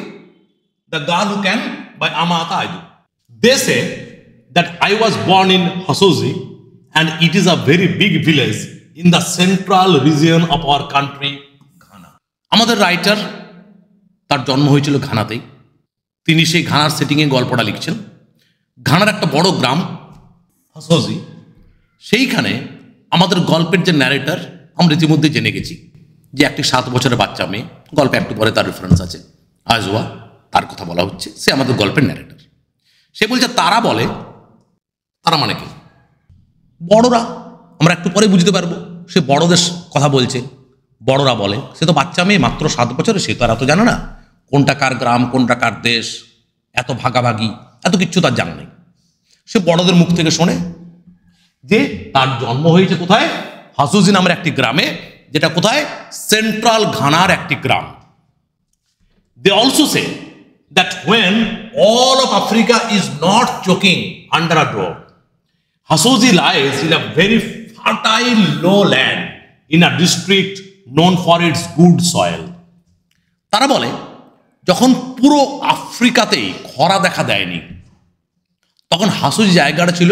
The girl who can buy আমা আতা আইদু। They say that I was born in Hasoji and it is a very big village in the central region of our country, Ghana. আমাদের রাইটার তার জন্ম হয়েছিল ঘানাতেই। তিনি সেই ঘানার সেটিংয়ে গল্পটা লিখছেন। ঘানার একটা বড় গ্রাম হাসোজি, সেইখানে আমাদের গল্পের যে ন্যারেটর আমরা ইতিমধ্যে জেনে গেছি যে একটি 7 বছরের বাচ্চা মেয়ে, গল্পে একটু পরে তার রেফারেন্স আছে, আজওয়া, তার কথা বলা হচ্ছে, সে আমাদের গল্পের ন্যারেটর। সে বলছে তারা বলে, তারা মানে কি? বড়রা, আমরা একটু পরে বুঝতে পারবো সে বড়দের কথা বলছে। বড়রা বলে, সে তো বাচ্চা মেয়ে, মাত্র 7 বছরে, সে তো আর এত জানে না কোনটা কার গ্রাম কোনটা কার দেশ, এত ভাগাভাগি এত কিচ্ছু তার জানা নেই। সে বড়দের মুখ থেকে শোনে যে তার জন্ম হয়েছে কোথায়? হাসুজি নামের একটি গ্রামে, যেটা কোথায়? সেন্ট্রাল ঘানার একটি গ্রাম। They also say that when all of Africa is not choking under a drought, Hasoji lies in a very fertile lowland in a district known for its good soil. তারা বলে যখন পুরো আফ্রিকাতেই খরা দেখা দেয়নি, তখন হাসুজি জায়গাটা ছিল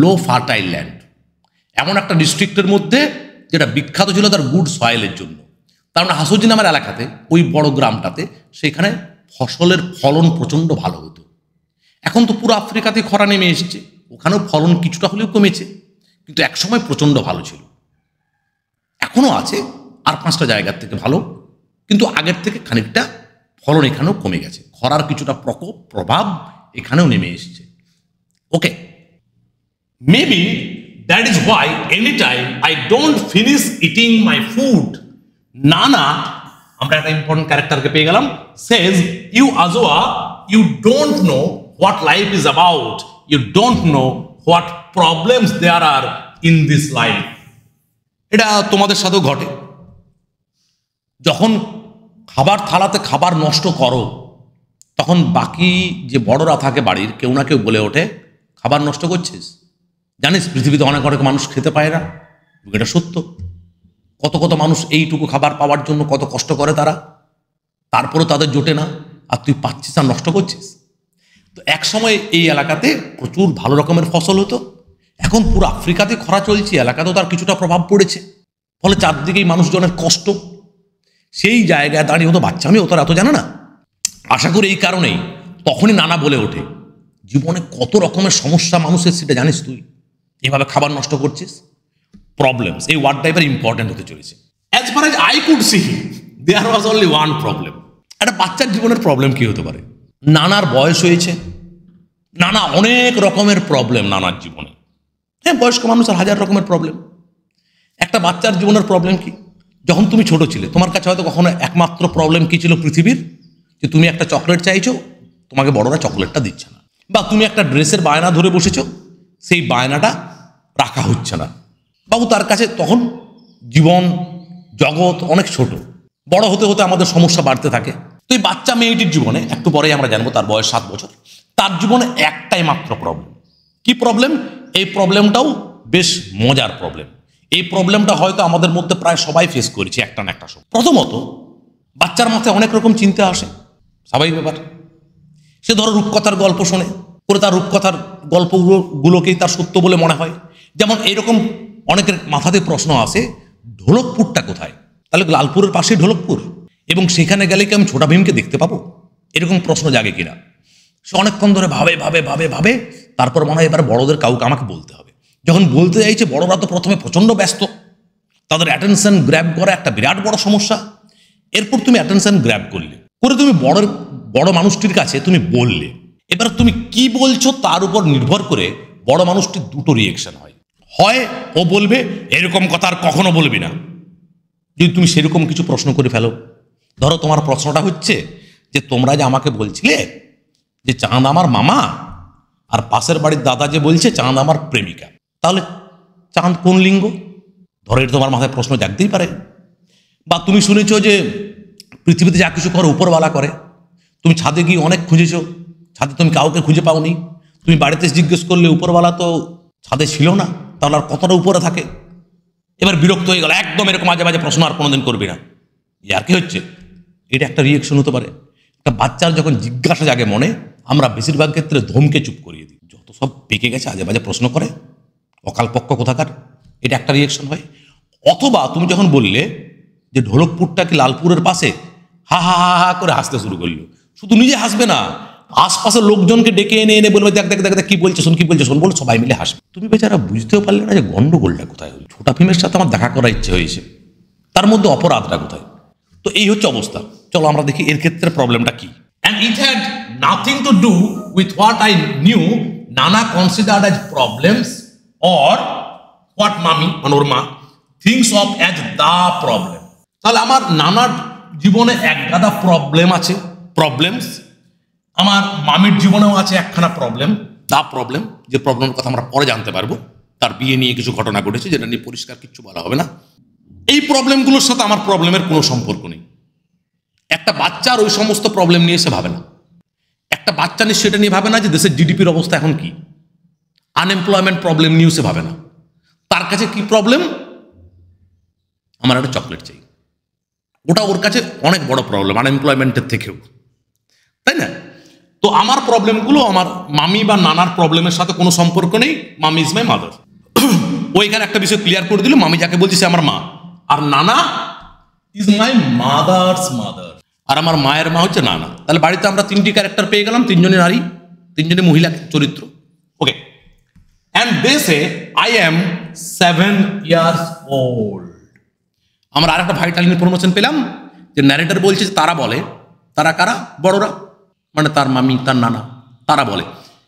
লো ফার্টাইল ল্যান্ড, এমন একটা ডিস্ট্রিক্টের মধ্যে যেটা বিখ্যাত ছিল তার গুড সয়েলের জন্য। তার মানে হাসুজি নামের এলাকাতে, ওই বড় গ্রামটাতে, সেখানে ফসলের ফলন প্রচণ্ড ভালো হতো। এখন তো পুরো আফ্রিকাতে খরা নেমে এসেছে, ওখানেও ফলন কিছুটা হলেও কমেছে, কিন্তু একসময় প্রচণ্ড ভালো ছিল। এখনও আছে আর 5টা জায়গার থেকে ভালো, কিন্তু আগের থেকে খানিকটা ফলন এখানেও কমে গেছে। খরার কিছুটা প্রকোপ প্রভাব এখানেও নেমে এসেছে। Okay, maybe that is why any time I don't finish eating my food, Nana, আমরা একটা ইম্পর্টেন্ট ক্যারেক্টারকে পেয়ে গেলাম, says you Ajoa, you don't know what life is about, you don't know what problems there are in this life. এটা তোমাদের সাথেও ঘটে, যখন খাবার থালাতে খাবার নষ্ট করো, তখন বাকি যে বড়রা থাকে বাড়ির, কেউ না কেউ বলে ওঠে খাবার নষ্ট করছিস, জানিস পৃথিবীতে অনেক অনেক মানুষ খেতে পায় না। এটা সত্য, কত কত মানুষ এইটুকু খাবার পাওয়ার জন্য কত কষ্ট করে তারা, তারপরেও তাদের জোটে না, আর তুই পাচ্ছিস আর নষ্ট করছিস। তো এক সময় এই এলাকাতে প্রচুর ভালো রকমের ফসল হতো, এখন পুরো আফ্রিকাতে খরা চলছে, এলাকাতেও তার কিছুটা প্রভাব পড়েছে, ফলে চারদিকেই মানুষজনের কষ্ট। সেই জায়গায় দাঁড়িয়ে হতো বাচ্চা মেয়ে, ও তোর এত জানে না। আশা করি এই কারণেই তখনই নানা বলে ওঠে, জীবনে কত রকমের সমস্যা মানুষের, সেটা জানিস তুই? এভাবে খাবার নষ্ট করছিস। প্রবলেমস, এই ওয়ার্ডটা এবার ইম্পর্টেন্ট হতে চলেছে। As far as I could see, there was only one problem. একটা বাচ্চার জীবনের প্রবলেম কি হতে পারে? নানার বয়স হয়েছে, নানা অনেক রকমের প্রবলেম নানার জীবনে। হ্যাঁ, বয়স্ক মানুষের হাজার রকমের প্রবলেম। একটা বাচ্চার জীবনের প্রবলেম কি? যখন তুমি ছোট ছিলে, তোমার কাছে হয়তো কখনো একমাত্র প্রবলেম কি ছিল পৃথিবীর? যে তুমি একটা চকলেট চাইছো, তোমাকে বড়রা চকলেটটা দিচ্ছে না, বা তুমি একটা ড্রেসের বায়না ধরে বসেছো, সেই বায়নাটা রাখা হচ্ছে না। বাবু তার কাছে তখন জীবন জগৎ অনেক ছোট। বড় হতে হতে আমাদের সমস্যা বাড়তে থাকে। তো এই বাচ্চা মেয়েটির জীবনে, একটু পরেই আমরা জানবো তার বয়স 7 বছর, তার জীবনে একটাই মাত্র প্রবলেম। কি প্রবলেম? এই প্রবলেমটাও বেশ মজার প্রবলেম। এই প্রবলেমটা হয়তো আমাদের মধ্যে প্রায় সবাই ফেস করেছি একটা না একটা সময়। প্রথমত, বাচ্চার মাথায় অনেক রকম চিন্তা আসে, স্বাভাবিক ব্যাপার। সে ধরো রূপকথার গল্প শোনে, করে তার রূপকথার গল্পগুলোকেই তার সত্য বলে মনে হয়। যেমন এইরকম অনেকের মাথাতে প্রশ্ন আসে, ঢোলকপুরটা কোথায়? তাহলে লালপুরের পাশেই ঢোলকপুর, এবং সেখানে গেলে কি আমি ছোটা ভীমকে দেখতে পাবো? এরকম প্রশ্ন জাগে কিনা? সে অনেকক্ষণ ধরে ভাবে ভাবে ভাবে ভাবে, তারপর মনে হয় এবার বড়দের কাউকে আমাকে বলতে হবে। যখন বলতে চাইছে, বড়রা তো প্রথমে প্রচণ্ড ব্যস্ত, তাদের অ্যাটেনশন গ্র্যাব করা একটা বিরাট বড় সমস্যা। এরপর তুমি অ্যাটেনশন গ্র্যাব করলে, করে তুমি বড় মানুষটির কাছে তুমি বললে, এবার তুমি কি বলছো তার উপর নির্ভর করে বড় মানুষটির দুটো রিয়েকশন হয়। হয় ও বলবে এরকম কথা আর কখনো বলবি না, যদি তুমি সেরকম কিছু প্রশ্ন করে ফেলো। ধরো তোমার প্রশ্নটা হচ্ছে যে তোমরা যে আমাকে বলছিলে যে চাঁদ আমার মামা, আর পাশের বাড়ির দাদা যে বলছে চাঁদ আমার প্রেমিকা, তাহলে চাঁদ কোন লিঙ্গ? ধরো এটা তোমার মাথায় প্রশ্ন জাগতেই পারে। বা তুমি শুনেছ যে পৃথিবীতে যা কিছু করে উপরওয়ালা করে, তুমি ছাদে গিয়ে অনেক খুঁজেছো, ছাদে তুমি কাউকে খুঁজে পাওনি, তুমি বাড়িতে জিজ্ঞেস করলে উপরওয়ালা তো ছাদে ছিল না, তাহলে আর কতটা উপরে থাকে? এবার বিরক্ত হয়ে গেল, একদম এরকম মাঝে মাঝে প্রশ্ন আর কোনোদিন করবি না। আর কি হচ্ছে? এটা একটা রিয়েকশন হতে পারে। একটা বাচ্চার যখন জিজ্ঞাসা জাগে মনে, আমরা বেশিরভাগ ক্ষেত্রে ধমকে চুপ করিয়ে দিই। যত সব পেকে গেছে, আজে বাজে প্রশ্ন করে, অকালপক্ষ কোথাকার, এটা একটা রিয়েকশন হয়। অথবা তুমি যখন বললে যে ঢোলকপুরটা কি লালপুরের পাশে, হা হা হা হা করে হাসতে শুরু করলো। শুধু নিজে হাসবে না, আশপাশের লোকজনকে ডেকে এনে এনে বলবে দেখ দেখ দেখ দেখ কি বলছে শোন, কি বলছে শোন, বলে সবাই মিলে হাসবে। তুমি বেচারা বুঝতেও পারলে না যে গন্ডগোলটা কোথায় হলো। ছোটা ভীমের সাথে আমার দেখা করার ইচ্ছে হয়েছে, তার মধ্যে অপরাধটা কোথায়? তো এই হচ্ছে অবস্থা। চলো আমরা দেখি এর ক্ষেত্রে প্রবলেমটা কি। And it had nothing to do with what I knew Nana considered as problems or what Mami, ওর মা, thinks of as the problem. তাহলে আমার নানার জীবনে এক গাদা প্রবলেম আছে, প্রবলেমস। আমার মামির জীবনেও আছে একখানা প্রবলেম, দা প্রবলেম, যে প্রবলেমের কথা আমরা পরে জানতে পারবো। তার বিয়ে নিয়ে কিছু ঘটনা ঘটেছে যেটা নিয়ে পরিষ্কার কিচ্ছু বলা হবে না। এই প্রবলেমগুলোর সাথে আমার প্রবলেমের কোনো সম্পর্ক নেই। একটা বাচ্চার ওই সমস্ত প্রবলেম নিয়ে সে ভাবে না। একটা বাচ্চা নিশ্চয় এটা নিয়ে ভাবে না যে দেশের জিডিপির অবস্থা এখন কি, আনএমপ্লয়মেন্ট প্রবলেম নিয়েও সে ভাবে না। তার কাছে কি প্রবলেম? আমার একটা চকলেট চাই, ওটা ওর কাছে অনেক বড় প্রবলেম আনএমপ্লয়মেন্টের থেকেও, তাই না? তো আমার প্রবলেমগুলো আমার মামি বা নানার প্রবলেমের সাথে কোনো সম্পর্ক নেই। মামি ইজ মাই মাদার। ওইখানে একটা বিষয় ক্লিয়ার করে দিল, মামি যাকে বলছি সে আমার মা, আর নানা ইজ মাই মাদার্স মাদার, আর আমার মায়ের মা হচ্ছে নানা। তাহলে বাড়িতে আমরা তিনটি ক্যারেক্টার পেয়ে গেলাম, তিনজনের নারী, তিনজনে মহিলা চরিত্র। Okay, and they say I am 7 years old। আমরা আর একটা ভাইটাল ইনফরমেশন পেলাম যে ন্যারেটর বলছে তারা বলে, তারা কারা? বড়রা, মানে তার মামি তার নানা, তারা বলে।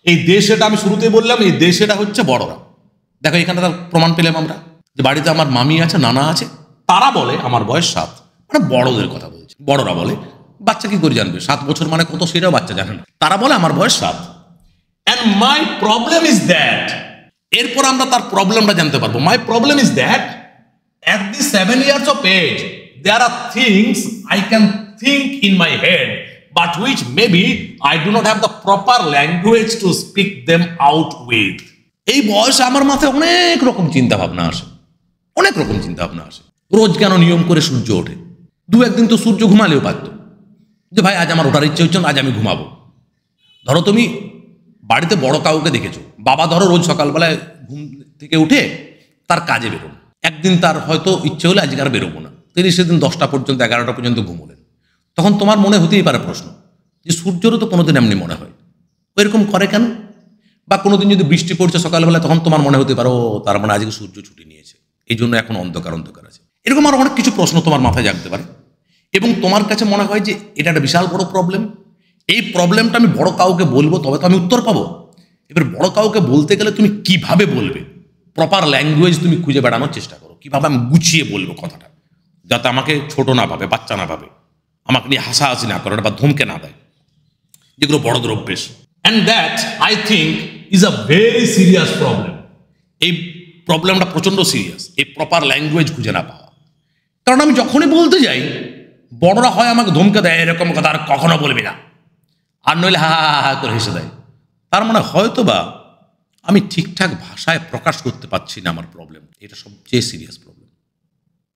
এই দেশটা আমি শুরুতেই বললাম, এই দেশটা হচ্ছে বড়রা। দেখো এখানে তার প্রমাণ পেলাম আমরা যে বাড়িতে আমার মামি আছে, নানা আছে, তারা বলে আমার বয়স 7, মানে বড়দের কথা বলছে। বড়রা বলে, বাচ্চা কি করে জানবে 7 বছর মানে কত, সেটাও বাচ্চা জানে না। তারা বলে আমার বয়স 7। And my problem is that, এরপর আমরা তার প্রবলেমটা জানতে পারবো। My problem is that at the 7 years of age there are things I can think in my head but which maybe I do not have the proper language to speak them out with। এই বয়সে আমার মাথায় অনেক রকম চিন্তা ভাবনা আসে, অনেক রকম চিন্তা ভাবনা আসে। রোজ কেন নিয়ম করে সূর্য ওঠে? দু একদিন তো সূর্য ঘুমালেও পারতো, যে ভাই আজ আমার ওঠার ইচ্ছে হচ্ছে না, আজ আমি ঘুমাবো। ধরো তুমি বাড়িতে বড় কাউকে দেখেছো, বাবা ধরো রোজ সকালবেলায় ঘুম থেকে উঠে তার কাজে বেরোন, একদিন তার হয়তো ইচ্ছে হলে আজকে আর বেরোবো না, তিনি সেদিন 10টা পর্যন্ত 11টা পর্যন্ত ঘুমোলেন। তখন তোমার মনে হতেই পারে প্রশ্ন যে সূর্যরও তো কোনোদিন এমনি মনে হয়, এরকম করে কেন? বা কোনোদিন যদি বৃষ্টি পড়ছে সকালবেলা, তখন তোমার মনে হতে পারে ও তার মানে আজকে সূর্য ছুটি নিয়েছে, এই জন্য এখন অন্ধকার অন্ধকার আছে। এরকম আরও অনেক কিছু প্রশ্ন তোমার মাথায় জাগতে পারে, এবং তোমার কাছে মনে হয় যে এটা একটা বিশাল বড় প্রবলেম। এই প্রবলেমটা আমি বড় কাউকে বলবো তবে তো আমি উত্তর পাবো। এবার বড় কাউকে বলতে গেলে তুমি কিভাবে বলবে, প্রপার ল্যাঙ্গুয়েজ তুমি খুঁজে বেড়ানোর চেষ্টা করো, কিভাবে আমি গুছিয়ে বলবো কথাটা, যাতে আমাকে ছোট না ভাবে, বাচ্চা না ভাবে, আমাকে নিয়ে হাসাহাসি না করে বা ধমকে না দেয়, যেগুলো বড়দের অভ্যেস। And that I think is a very serious problem. এই প্রবলেমটা প্রচণ্ড সিরিয়াস, এই প্রপার ল্যাঙ্গুয়েজ খুঁজে না পাওয়া। কারণ আমি যখনই বলতে যাই বড়রা হয় আমাকে ধমকে দেয়, এরকম কথা আর কখনো বলবি না, আর নইলে হা হা হা করে হেসে দেয়। তার মানে হয়তো বা আমি ঠিকঠাক ভাষায় প্রকাশ করতে পারছি না আমার প্রবলেম। এটা সবচেয়ে সিরিয়াস প্রবলেম,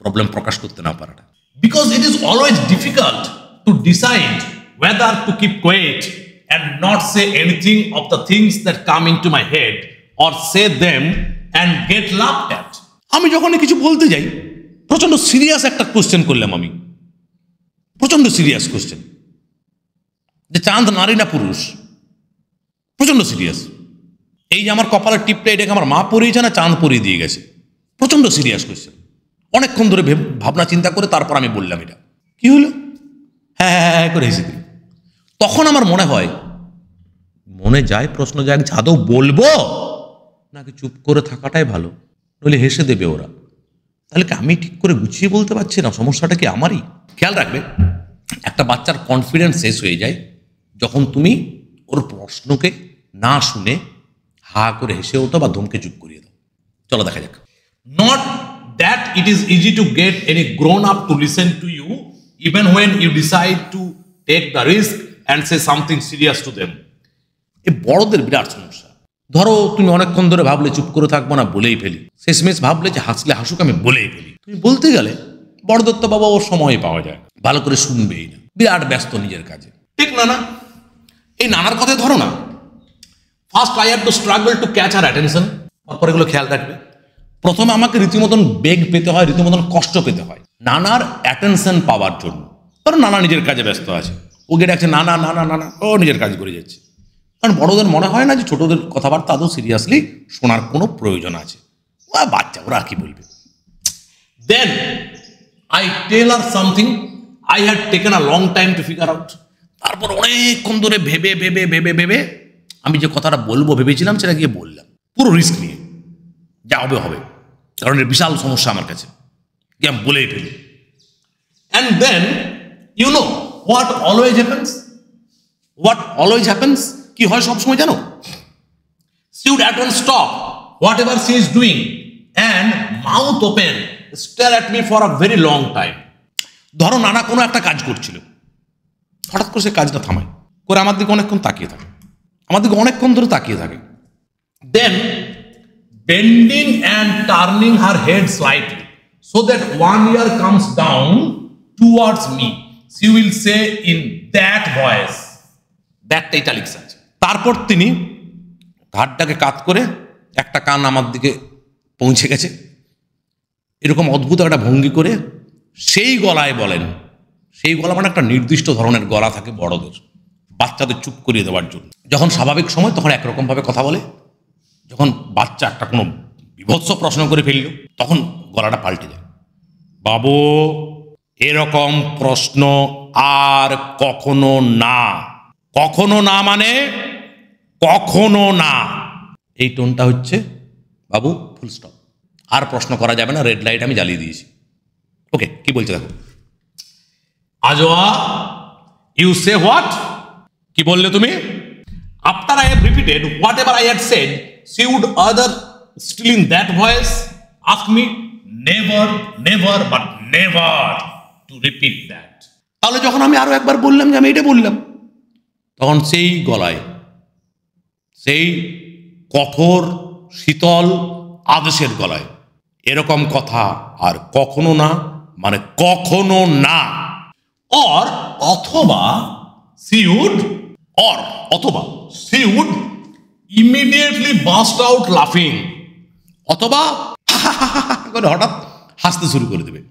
প্রবলেম প্রকাশ করতে না পারাটা। Because it is always difficult to decide whether to keep quiet and not say anything of the things that come into my head or say them and get laughed at. আমি যখনই কিছু বলতে যাই, প্রচণ্ড serious একটা question করলাম আমি, প্রচণ্ড সিরিয়াস কোশ্চেন, যে চাঁদ নারী না পুরুষ, প্রচণ্ড সিরিয়াস। এই যে আমার কপালের টিপটা, এটাকে আমার মা পরিয়েছে না চাঁদ পরিয়ে দিয়ে গেছে, প্রচণ্ড সিরিয়াস কোয়েশ্চেন। অনেকক্ষণ ধরে ভাবনা চিন্তা করে তারপর আমি বললাম এটা। কি হলো? হ্যাঁ হ্যাঁ হ্যাঁ করে হেসে দিই। তখন আমার মনে হয়, মনে যায় প্রশ্ন যাক, আদৌ বলবো নাকি চুপ করে থাকাটাই ভালো, নইলে হেসে দেবে ওরা। তাহলে কি আমি ঠিক করে গুছিয়ে বলতে পারছি না? সমস্যাটা কি আমারই? খেয়াল রাখবে, একটা বাচ্চার কনফিডেন্স শেষ হয়ে যায় যখন তুমি ওর প্রশ্নকে না শুনে হা করে হেসে ওঠো বা ধমকে চুপ করিয়ে দাও। চলো দেখা যাক। Not that it is easy to get any grown up to listen to you even when you decide to take the risk and say something serious to them. এই বড়দের বিরাট সমস্যা। ধরো তুমি অনেকক্ষণ ধরে ভাবলে চুপ করে থাকবো না, বলেই ফেলি। শেষমেশ ভাবলে যে হাসলে হাসুক, আমি বলেই ফেলি। তুমি বলতে গেলে বড়দের তো বাবা ওর সময় পাওয়া যায়, ভালো করে শুনবেই না, বিরাট ব্যস্ত নিজের কাজে, ঠিক না? না এই নানার কথাই ধরো না। First I have to struggle to catch her attention. তারপর এগুলো খেয়াল রাখবে। প্রথমে আমাকে রীতিমতন বেগ পেতে হয়, রীতিমতন কষ্ট পেতে হয় নানার অ্যাটেনশন পাওয়ার জন্য। কারণ নানা নিজের কাজে ব্যস্ত আছে, ওকে ডাকছে না না না না না না, ও নিজের কাজ করে যাচ্ছে। কারণ বড়দের মনে হয় না যে ছোটদের কথাবার্তা আদৌ সিরিয়াসলি শোনার কোনো প্রয়োজন আছে। ও বাচ্চা, ওরা আর কি বলবে। Then I tell her something I had taken a long time to figure out. তারপর অনেকক্ষণ ধরে ভেবে ভেবে ভেবে ভেবে আমি যে কথাটা বলবো ভেবেছিলাম সেটা গিয়ে বললাম, পুরো রিস্ক নিয়ে। যা হবে হবে, কারণ এর বিশাল সমস্যা আমার কাছে, গিয়ে আমি বলেই ফেলি। And then you know what always happens, what always happens, কি হয় সবসময় জানো? She would at once stop whatever she is doing and mouth open stare at me for a very long time. ধরো নানা কোনো একটা কাজ করছিল, হঠাৎ করে সে কাজটা থামায়, করে আমার দিকে অনেকক্ষণ তাকিয়ে থাকে, আমার দিকে অনেকক্ষণ ধরে তাকিয়ে থাকে। Then bending and turning her head slightly so that one ear comes down towards me, she will say in that voice, that italics আছে। তারপর তিনি ঘাটটাকে কাত করে একটা কান আমার দিকে পৌঁছে গেছে, এরকম অদ্ভুত একটা ভঙ্গি করে সেই গলায় বলেন। সেই গলা মানে একটা নির্দিষ্ট ধরনের গলা থাকে বড়দের, বাচ্চাদের চুপ করিয়ে দেওয়ার জন্য। যখন স্বাভাবিক সময় তখন একরকমভাবে কথা বলে, যখন বাচ্চা একটা কোনো বিভৎস প্রশ্ন করে ফেলল তখন গলাটা পাল্টে যায়। বাবু, এরকম প্রশ্ন আর কখনো না। কখনো না মানে কখনো না, এই টোনটা হচ্ছে বাবু ফুল স্টপ, আর প্রশ্ন করা যাবে না, রেড লাইট আমি জ্বালিয়ে দিয়েছি। ওকে, কি বলছে দেখো। আজওয়া, ইউ সে হোয়াট, কি বললে তুমি? After I have repeated what ever I had said, she would either still in that voice ask me never never but never to repeat that. তাহলে যখন আমি আরো একবার বললাম যে আমি এটা বললাম, তখন সেই গলায়, সেই কঠোর শীতল আদেশের গলায় এরকম কথা আর কখনো না মানে কখনো না। অর অথবা she would, or অথবা she would immediately burst out laughing, অথবা করে হঠাৎ হাসতে শুরু করে দেবে।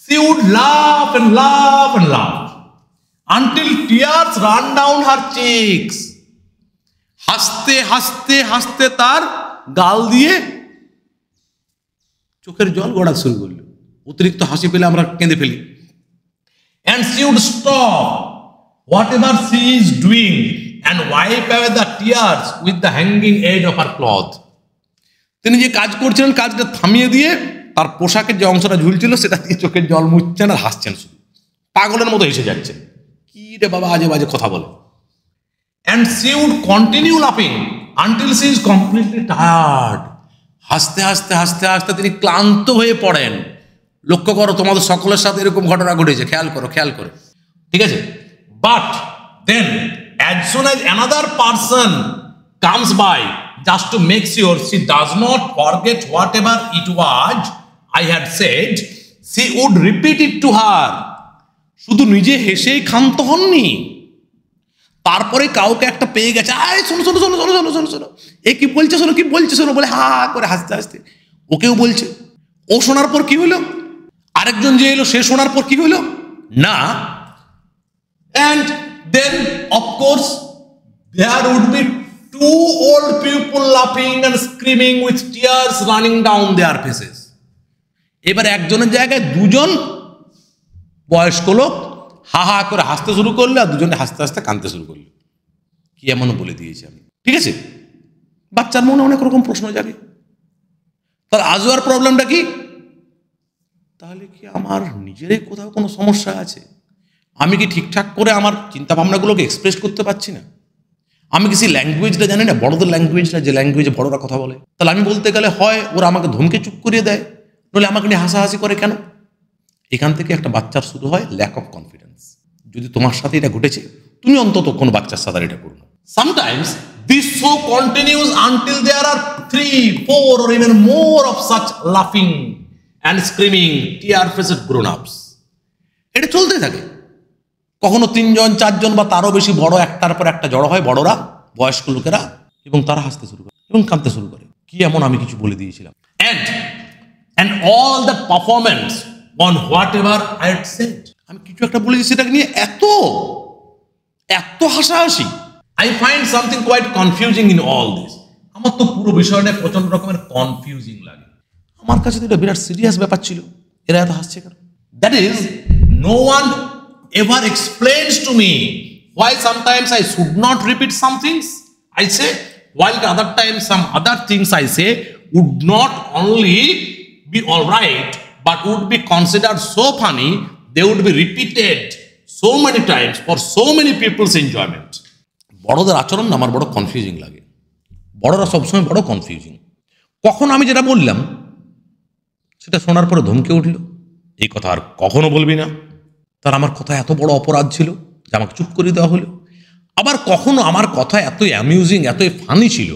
She would laugh and laugh and laugh until tears run down her cheeks. হাসতে হাসতে হাসতে তার গাল দিয়ে চোখের জল গড়া শুরু করলো। অতিরিক্ত হাসি পেলে আমরা কেঁদে ফেলি। And she would stop whatever she is doing and wipe away the tears with the hanging edge of her cloth. তিনি যে কাজ করছিলেন কাজটা থামিয়ে দিয়ে তার পোশাকের যে অংশটা ঝুলছিল সেটা দিয়ে চোখের জল মুছছেন আর হাসছেন, শুধু পাগলের মতো হেসে যাচ্ছেন। কি রে বাবা, আজে বাজে কথা বলে। And she would continue laughing until she is completely tired. হাসতে হাসতে হাসতে হাসতে তিনি ক্লান্ত হয়ে পড়েন। লক্ষ্য করো, তোমাদের সকলের সাথে এরকম ঘটনা ঘটেছে, খেয়াল করো খেয়াল করো, ঠিক আছে? But then as soon as another person comes by just to make sure she does not forget whatever it was I had said, she would repeat it to her. শুধু নিজে হেসেই ক্ষান্ত হননি, তারপরে কাউকে একটা পেয়ে গেছে, আয় শোনো শোনো শোনো শোনো শোনো শোনো শোনো, এ কি বলছে শোনো, কি বলছে শোনো বলে হা করে হাসতে হাসতে ওকেও বলছে। ও শোনার পর কি হলো? আরেকজন যে এলো সে শোনার পর কি হলো না, and then of course there would be two old people laughing and screaming with tears running down their faces. এবার একজনের জায়গায় দুজন বয়স্ক লোক হা হা করে হাসতে শুরু করলো আর দুজনে হাসতে হাসতে কাঁদতে শুরু করলো। কি এমন বলে দিয়েছি আমি, ঠিক আছে? বাচ্চার মনে অনেক রকম প্রশ্ন যাবে। তাহলে আজওয়ার প্রবলেমটা কি? তাহলে কি আমার নিজেরই কোথাও কোনো সমস্যা আছে? আমি কি ঠিকঠাক করে আমার চিন্তা ভাবনাগুলোকে এক্সপ্রেস করতে পারছি না? আমি কি সেই ল্যাঙ্গুয়েজটা জানি না, বড়দের ল্যাঙ্গুয়েজটা, যে ল্যাঙ্গুয়েজে বড়রা কথা বলে? তাহলে আমি বলতে গেলে হয় ওরা আমাকে ধমকে চুপ করিয়ে দেয়, নইলে আমাকে নিয়ে হাসাহাসি করে। কেন? এখান থেকে একটা বাচ্চার শুরু হয় ল্যাক অফ কনফিডেন্স। যদি তোমার সাথে এটা ঘটেছে, তুমি অন্তত কোনো বাচ্চার সাথে এটা করো না। Sometimes this show continues until there are 3, 4 or even more of such laughing and screaming tear-faced grown-ups. এটা চলতে থাকে। কখনো 3 জন 4 জন বা তারও বেশি বড় একটার পর একটা জড়ো হয় বড়রা, বয়স্ক লোকেরা, এবং তারা হাসতে শুরু করে এবং কাঁদতে শুরু করে। কি এমন আমি কিছু বলে দিয়েছিলাম? And all the performance on whatever I had said, আমি কিছু একটা বলেছি সেটাকে নিয়ে এত হাসাহাসি। I find something quite confusing in all this. আমার তো পুরো বিষয়টা প্রচন্ড রকমের কনফিউজিং লাগে। আমার কাছে তো এটা বিরাট সিরিয়াস ব্যাপার ছিল, এরা এত হাসছে কেন? That is, no one ever explains to me why sometimes I should not repeat some things I say, while the other times some other things I say would not only be all right, but would be considered so funny, they would be repeated so many times for so many people's enjoyment. বড়দের আচরণ আমার বড় confusing লাগে। বড়রা সবসময় বড় confusing. কখন আমি যেটা বললাম সেটা শোনার পরে ধমকে উঠল, এই কথা আর কখনো বলবি না। তার আমার কথা এত বড় অপরাধ ছিল যে আমাকে চুপ করে দেওয়া হলো। আবার কখনো আমার কথা এতই অ্যামিউজিং, এতই ফানি ছিল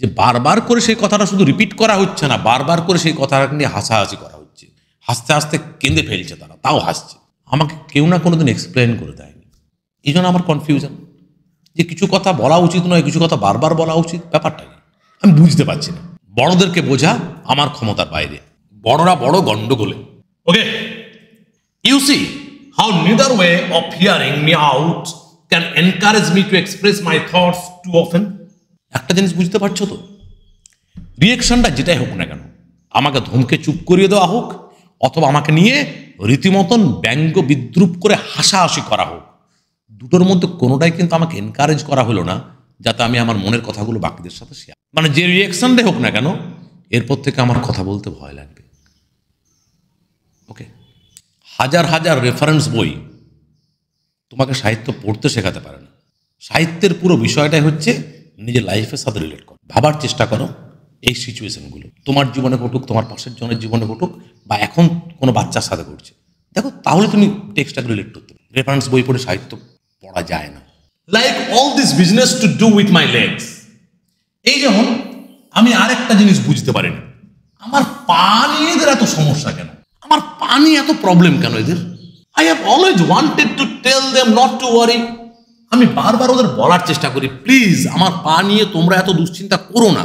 যে বারবার করে সেই কথাটা শুধু রিপিট করা হচ্ছে না, বারবার করে সেই কথাটা নিয়ে হাসাহাসি করা হচ্ছে। হাসতে হাসতে কেঁদে ফেলছে তারা, তাও হাসছে। আমাকে কেউ না কোনোদিন এক্সপ্লেন করে দেয়নি। এই জন্য আমার কনফিউশন যে কিছু কথা বলা উচিত নয়, কিছু কথা বারবার বলা উচিত, ব্যাপারটা কি আমি বুঝতে পারছি না। বড়দেরকে বোঝা আমার ক্ষমতার বাইরে। বড়রা বড় গন্ডগোলে। Okay, you see how neither way of hearing me out can encourage me to express my thoughts too often. একটা জিনিস বুঝতে পারছো তো, রিয়েকশনটা যেটাই হোক না কেন, আমাকে ধমকে চুপ করিয়ে দেওয়া হোক অথবা আমাকে নিয়ে রীতিমতন ব্যঙ্গ বিদ্রুপ করে হাসাহাসি করা হোক, দুটোর মধ্যে কোনোটাই কিন্তু আমাকে এনকারেজ করা হলো না যাতে আমি আমার মনের কথাগুলো বাকিদের সাথে শেয়ার, মানে যে রিয়েকশনটাই হোক না কেন এরপর থেকে আমার কথা বলতে ভয় লাগবে। ওকে, হাজার হাজার রেফারেন্স বই তোমাকে সাহিত্য পড়তে শেখাতে পারে না। সাহিত্যের পুরো বিষয়টাই হচ্ছে নিজের লাইফের সাথে রিলেট করো, ভাবার চেষ্টা করো এই সিচুয়েশনগুলো তোমার জীবনে ঘটুক, তোমার পাশের জনের জীবনে ঘটুক, বা এখন কোনো বাচ্চার সাথে ঘটছে, দেখো তাহলে তুমি টেক্সটটাকে রিলেট করতে পারো। রেফারেন্স বই পড়ে সাহিত্য পড়া যায় না। Like all this business to do with my legs. এই যেমন আমি আরেকটা জিনিস বুঝতে পারি না, আমার পা নিয়ে এদের এত সমস্যা কেন? আমার পা নিয়ে এত প্রবলেম কেন এদের? I have always wanted to tell them not to worry. আমি বারবার ওদের বলার চেষ্টা করি, প্লিজ আমার পা নিয়ে তোমরা এত দুশ্চিন্তা করো না,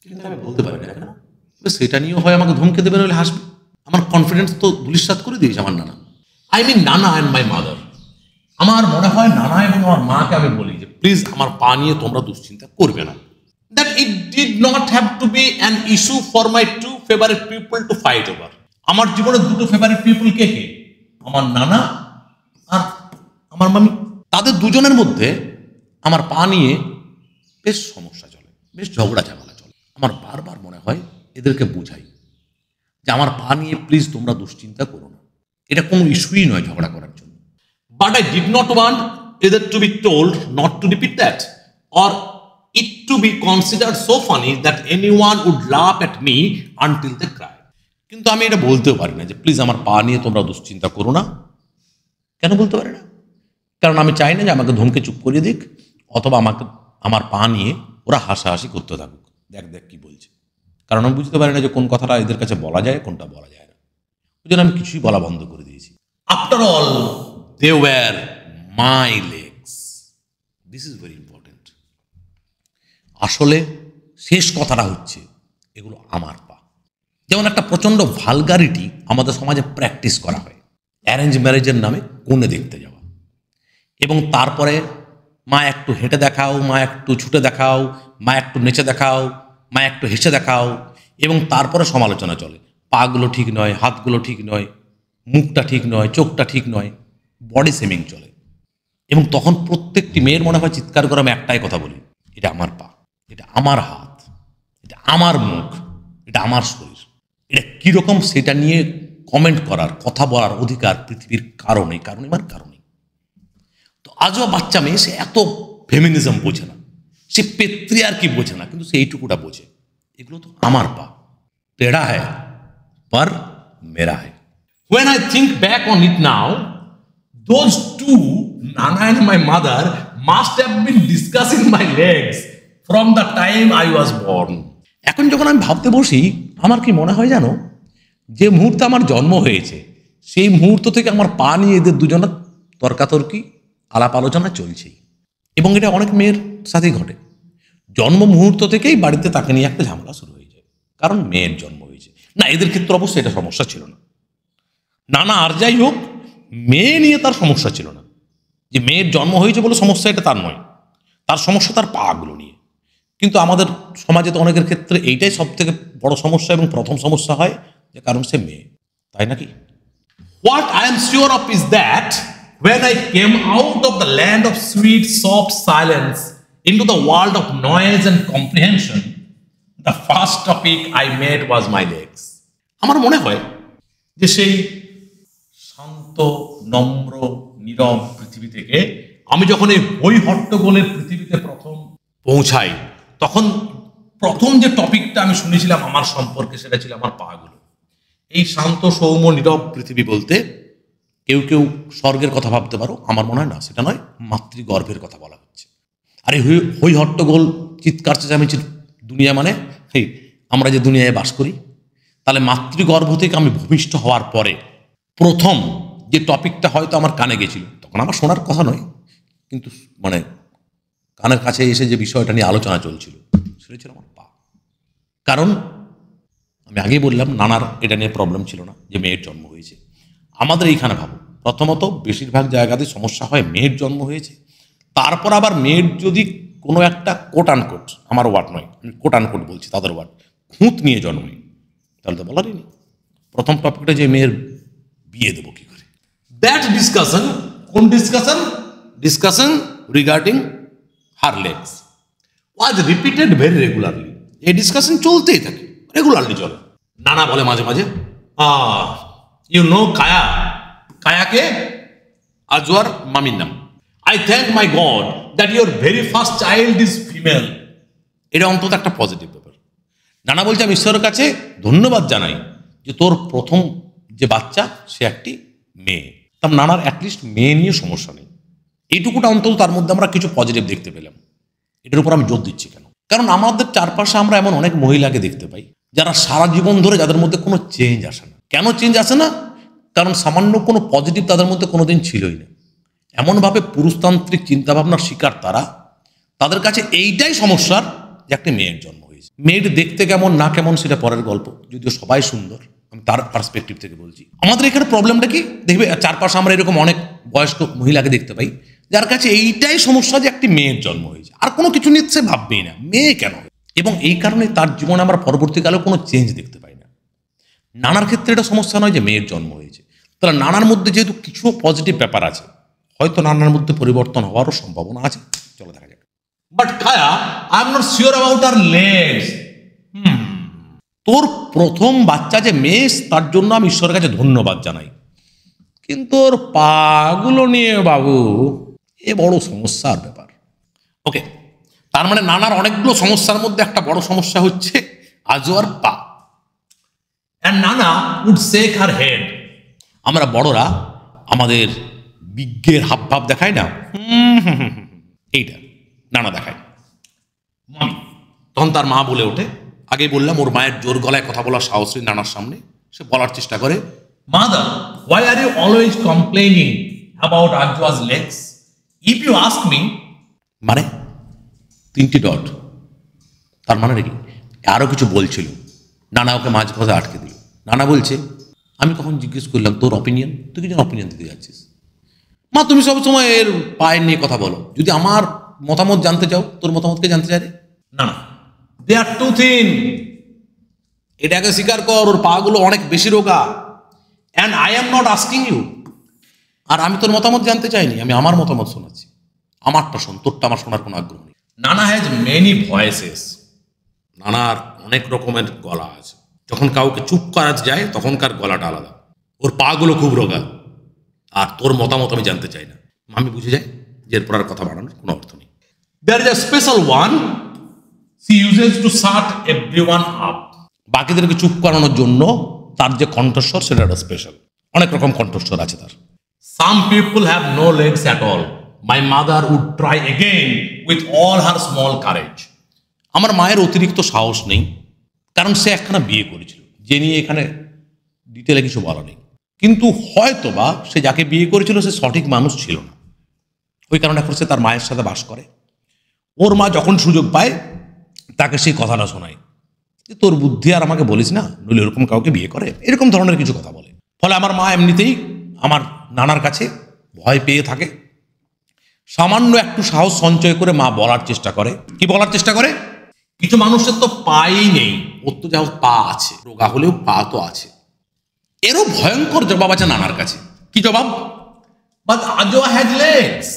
কিন্তু আমি বলতে পারি না কেন? সেটা নিয়েও হয় আমাকে ধমকে দেবে, নইলে হাসবে। আমার কনফিডেন্স তো ধূলিসাৎ করে দিয়েছে আমার নানা। আই মিন নানা অ্যান্ড মাই মাদার। আমার মনে হয় নানা এবং আমার মাকে আমি বলি যে প্লিজ আমার পা নিয়ে তোমরা দুশ্চিন্তা করবে না। That it did not have to be an issue for my two favorite people to fight over. আমার জীবনের দুটো ফেভারিট পিপল কে কে? আমার নানা আর আমার মামি। তাদের দুজনের মধ্যে আমার পা নিয়ে বেশ সমস্যা চলে, বেশ ঝগড়া ঝামেলা চলে। আমার বারবার মনে হয় এদেরকে বোঝাই যে আমার পা নিয়ে প্লিজ তোমরা দুশ্চিন্তা করো না, এটা কোনো ইস্যুই নয় ঝগড়া করার জন্য। But I did not want either to be told not to repeat that or it to be considered so funny that anyone would laugh at me until they cry. কিন্তু আমি এটা বলতেও পারি না যে প্লিজ আমার পা নিয়ে তোমরা দুশ্চিন্তা করো না। কেন বলতে পারি না? কারণ আমি চাই না যে আমাকে ধমকে চুপ করিয়ে দিক, অথবা আমাকে আমার পা নিয়ে ওরা হাসাহাসি করতে থাকুক, দেখ দেখ কি বলছে। কারণ আমি বুঝতে পারি না যে কোন কথাটা এদের কাছে বলা যায়, কোনটা বলা যায় না। ওই জন্য আমি কিছুই বলা বন্ধ করে দিয়েছি। After all they were my legs. This is very important. আসলে শেষ কথাটা হচ্ছে এগুলো আমার পা। যেমন একটা প্রচণ্ড ভালগারিটি আমাদের সমাজে প্র্যাকটিস করা হয়, অ্যারেঞ্জ ম্যারেজের নামে কনে দেখতে যাওয়া, এবং তারপরে মা একটু হেঁটে দেখাও, মা একটু ছুটে দেখাও, মা একটু নেচে দেখাও, মা একটু হেসে দেখাও, এবং তারপরে সমালোচনা চলে, পাগুলো ঠিক নয়, হাতগুলো ঠিক নয়, মুখটা ঠিক নয়, চোখটা ঠিক নয়, বডি শেমিং চলে। এবং তখন প্রত্যেকটি মেয়ের মনে হয় চিৎকার করে আমি একটাই কথা বলি, এটা আমার পা, এটা আমার হাত, এটা আমার মুখ, এটা আমার শরীর। এটা কীরকম সেটা নিয়ে কমেন্ট করার, কথা বলার অধিকার পৃথিবীর কারণে কারণে। তো আজও বাচ্চা মেয়ে সে এত ফেমিনিজম বোঝে না, সে পেত্রিয়ার্কি বোঝে না, কিন্তু সে এইটুকুটা বোঝে এগুলো তো আমার পা, টেढ़ा है पर मेरा है। When I think back on it now, those two, Nana and my mother, must have been discussing my legs from the time I was born. এখন যখন আমি ভাবতে বসি, আমার কি মনে হয় জানো, যে মুহূর্তে আমার জন্ম হয়েছে সেই মুহূর্ত থেকে আমার পা নিয়ে এদের দুজনের তর্কাতর্কি, আলাপ আলোচনা চলছেই। এবং এটা অনেক মেয়ের সাথেই ঘটে, জন্ম মুহূর্ত থেকেই বাড়িতে তাকে নিয়ে একটা ঝামেলা শুরু হয়ে যায়, কারণ মেয়ের জন্ম হয়েছে। না, এদের ক্ষেত্রে অবশ্যই এটা সমস্যা ছিল না। নানা আর যাই হোক, মেয়ে নিয়ে তার সমস্যা ছিল না, যে মেয়ের জন্ম হয়েছে বলে সমস্যা এটা তার নয়, তার সমস্যা তার পাগুলো নিয়ে। কিন্তু আমাদের সমাজে তো অনেকের ক্ষেত্রে এইটাই সব থেকে বড় সমস্যা এবং প্রথম সমস্যা হয়, যে কারণ সে মেয়ে, তাই নাকি? What I am sure of is that when I came out of the land of sweet, soft silence into the world of noise and comprehension, the first topic I met was my legs. আমার মনে হয় যে সেই শান্ত, নম্র, নীরব পৃথিবী থেকে আমি যখন এই হই হট্টগোলের পৃথিবীতে প্রথম পৌঁছাই, তখন প্রথম যে টপিকটা আমি শুনেছিলাম আমার সম্পর্কে, সেটা ছিল আমার পাগুলো। এই শান্ত, সৌম্য, নীরব পৃথিবী বলতে কেউ কেউ স্বর্গের কথা ভাবতে পারো, আমার মনে হয় না, সেটা নয়, মাতৃগর্ভের কথা বলা হচ্ছে। আর এই হই হট্টগোল, চিৎকার চেঁচামেচির দুনিয়া মানে এই আমরা যে দুনিয়ায় বাস করি, তাহলে মাতৃগর্ভ থেকে আমি ভূমিষ্ঠ হওয়ার পরে প্রথম যে টপিকটা হয়তো আমার কানে গেছিল, তখন আমার শোনার কথা নয়, কিন্তু মানে কানের কাছে এসে যে বিষয়টা নিয়ে আলোচনা চলছিল, সেটা ছিল আমার পা। কারণ আমি আগেই বললাম, নানার এটা নিয়ে প্রবলেম ছিল না যে মেয়ের জন্ম হয়েছে। আমাদের এইখানে ভাবো, প্রথমত বেশিরভাগ জায়গাতে সমস্যা হয় মেয়ের জন্ম হয়েছে, তারপর আবার মেয়ের যদি কোনো একটা কোট আনকোট, আমার ওয়ার্ড নয়, আমি কোট আনকোট বলছি, তাদের ওয়ার্ড, খুঁত নিয়ে জন্ম নেই, তাহলে তো বলারই নেই। প্রথম টপিকটা যে মেয়ের বিয়ে দেবো কি করে, দ্যাট ডিসকাশন, কোন ডিসকাশন? ডিসকাশন রিগার্ডিং হার লেগস ওয়াজ রিপিটেড ভেরি রেগুলারলি। এই ডিসকাশন চলতেই থাকে, রেগুলারলি চলে। নানা বলে মাঝে মাঝে, ইউ নো কায়া, কায়াকে আজওয়ার মামির নাম, I thank my god that your very first child is female. এটা অন্তত একটা পজিটিভ ব্যাপার। নানা বলছে আমি ঈশ্বরের কাছে ধন্যবাদ জানাই যে তোর প্রথম যে বাচ্চা সে একটি মেয়ে। তার নানার অ্যাটলিস্ট মেয়ে নিয়ে সমস্যা নেই, এইটুকুটা অন্তত তার মধ্যে আমরা কিছু পজিটিভ দেখতে পেলাম। এটার উপর আমি জোর দিচ্ছি কেন? কারণ আমাদের চারপাশে আমরা এমন অনেক মহিলাকে দেখতে পাই যারা সারা জীবন ধরে, যাদের মধ্যে কোনো চেঞ্জ আসে না। কেন চেঞ্জ আসে না? কারণ সামান্য কোনো পজিটিভ তাদের মধ্যে কোনোদিন ছিলই না। এমনভাবে পুরুষতান্ত্রিক চিন্তাভাবনার শিকার তারা, তাদের কাছে এইটাই সমস্যার যে একটা মেয়ের জন্ম হয়েছে। মেয়ের দেখতে কেমন না কেমন সেটা পরের গল্প, যদিও সবাই সুন্দর, আমি তার পার্সপেক্টিভ থেকে বলছি। আমাদের এখানে প্রবলেমটা কি দেখবে, চারপাশে আমরা এরকম অনেক বয়স্ক মহিলাকে দেখতে পাই যার কাছে এইটাই সমস্যা যে একটি মেয়ের জন্ম হয়েছে, আর কোনো কিছু নিয়ে সে ভাববেই না মেয়ে কেন, এবং এই কারণে তার জীবনে আমরা পরবর্তীকালেও কোনো চেঞ্জ দেখতে পাই না। নানার ক্ষেত্রে এটা সমস্যা নয় যে মেয়ের জন্ম হয়েছে, তাহলে নানার মধ্যে যেহেতু কিছু পজিটিভ ব্যাপার আছে, হয়তো নানার মধ্যে পরিবর্তন হওয়ারও সম্ভাবনা আছে। চলো দেখা যাক। But Kaya, I am not sure about her legs. তোর প্রথম বাচ্চা যে মেয়ে, তার জন্য আমি ঈশ্বরের কাছে ধন্যবাদ জানাই, কিন্তু ওর পাগুলো নিয়ে বাবু এ বড় সমস্যার ব্যাপার। ওকে, তার মানে নানার অনেকগুলো সমস্যার মধ্যে একটা বড় সমস্যা হচ্ছে আজওয়ার পা। অ্যান্ড নানা উড শেক হার হেড। আমরা বড়রা আমাদের বিজ্ঞের হাবভাব দেখায় না, এইটা নানা দেখায়। মামি, তখন তার মা বলে ওঠে, আগে বললাম ওর মায়ের জোর গলায় কথা বলার সাহস নেই নানার সামনে, সে বলার চেষ্টা করে, mother, why are you always complaining about Ajwa's legs? If you ask me, মানে 3টি ডট, তার মানে নাকি আরো কিছু বলছিল। নানা ওকে মাঝ কথা আটকে দিল। নানা বলছে, আমি কখন জিজ্ঞেস করলাম তোর অপিনিয়ন, তুই কি যেন অপিনিয়ন দিতে যাচ্ছিস? মা, তুমি সবসময় এর পায়ের নিয়ে কথা বলো, যদি আমার মতামত জানতে চাও, তোর মতামতকে জানতে চাই রে। না, দে আর টু থিন, এটাকে স্বীকার কর, ওর পাগুলো অনেক বেশি রোগা। And I am not asking you, আর আমি তোর মতামত জানতে চাইনি, আমি আমার মতামত শোনাচ্ছি, আমারটা শোন, তোরটা আমার শোনার কোনো আগ্রহ নেই। নানা হ্যাজ মেনি ভয়েসেস, নানার অনেক রকমের গলা আছে। যখন কাউকে চুপ করা যায় তখনকার গলাটা আলাদা। ওর পাগুলো খুব রোগা, আর তোর মতামত আমি জানতে চাই না। আমি বুঝে যাই যে এরপর আর কথা বাড়ানোর কোনো অর্থ নেই। There is a special one she uses to shut everyone up. বাকিদেরকে চুপ করানোর জন্য তার যে কণ্ঠস্বর, সেটা একটা স্পেশাল। অনেক রকম কণ্ঠস্বর আছে তার। Some people have no legs at all, my mother would try again with all her small courage. আমার মায়ের অতিরিক্ত সাহস নেই, কারণ সে একখানা বিয়ে করেছিল, যে নিয়ে এখানে ডিটেলে কিছু বলা নেই। কিন্তু হয়তো বা সে যাকে বিয়ে করেছিল সে সঠিক মানুষ ছিল না, ওই কারণে এখন সে তার মায়ের সাথে বাস করে। ওর মা যখন সুযোগ পায় তাকে সেই কথাটা শোনায় যে তোর বুদ্ধি আর আমাকে বলিস না, নইলে এরকম কাউকে বিয়ে করে, এরকম ধরনের কিছু কথা বলে। ফলে আমার মা এমনিতেই আমার নানার কাছে ভয় পেয়ে থাকে। সামান্য একটু সাহস সঞ্চয় করে মা বলার চেষ্টা করে। কি বলার চেষ্টা করে? কিছু মানুষের তো পাই নেই, ওর তো যা পা আছে, রোগা হলেও পা তো আছে। এরও ভয়ঙ্কর জবাব আছে নানার কাছে। কি জবাব? But Ajwa has legs.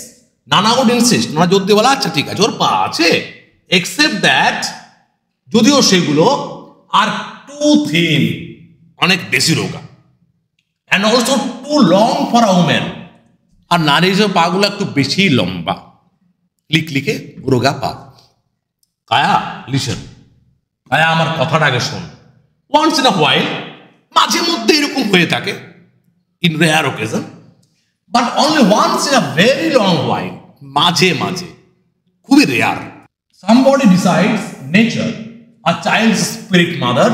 নানা উড ইনসিস্ট, নানা জোর দিয়ে বলা আচ্ছা ঠিক আছে ওর পা আছে, এক্সেপ্ট দ্যাট যদিও সেগুলো আর টু থিন, অনেক বেশি রোগা, and also too long for a women. আর নারীর যে পাগুলো একটু বেশি লম্বা, লিখে রোগা পা। কায়া লিসেন, কায়া আমার কথাটা আগে শোন। ওয়ান্স ইন আ হোয়াইল, মাঝে মধ্যে এরকম হয়ে থাকে, in rare occasion, but only once in a very long while, মাঝে মাঝে, খুবই rare, somebody decides nature, a child's spirit mother,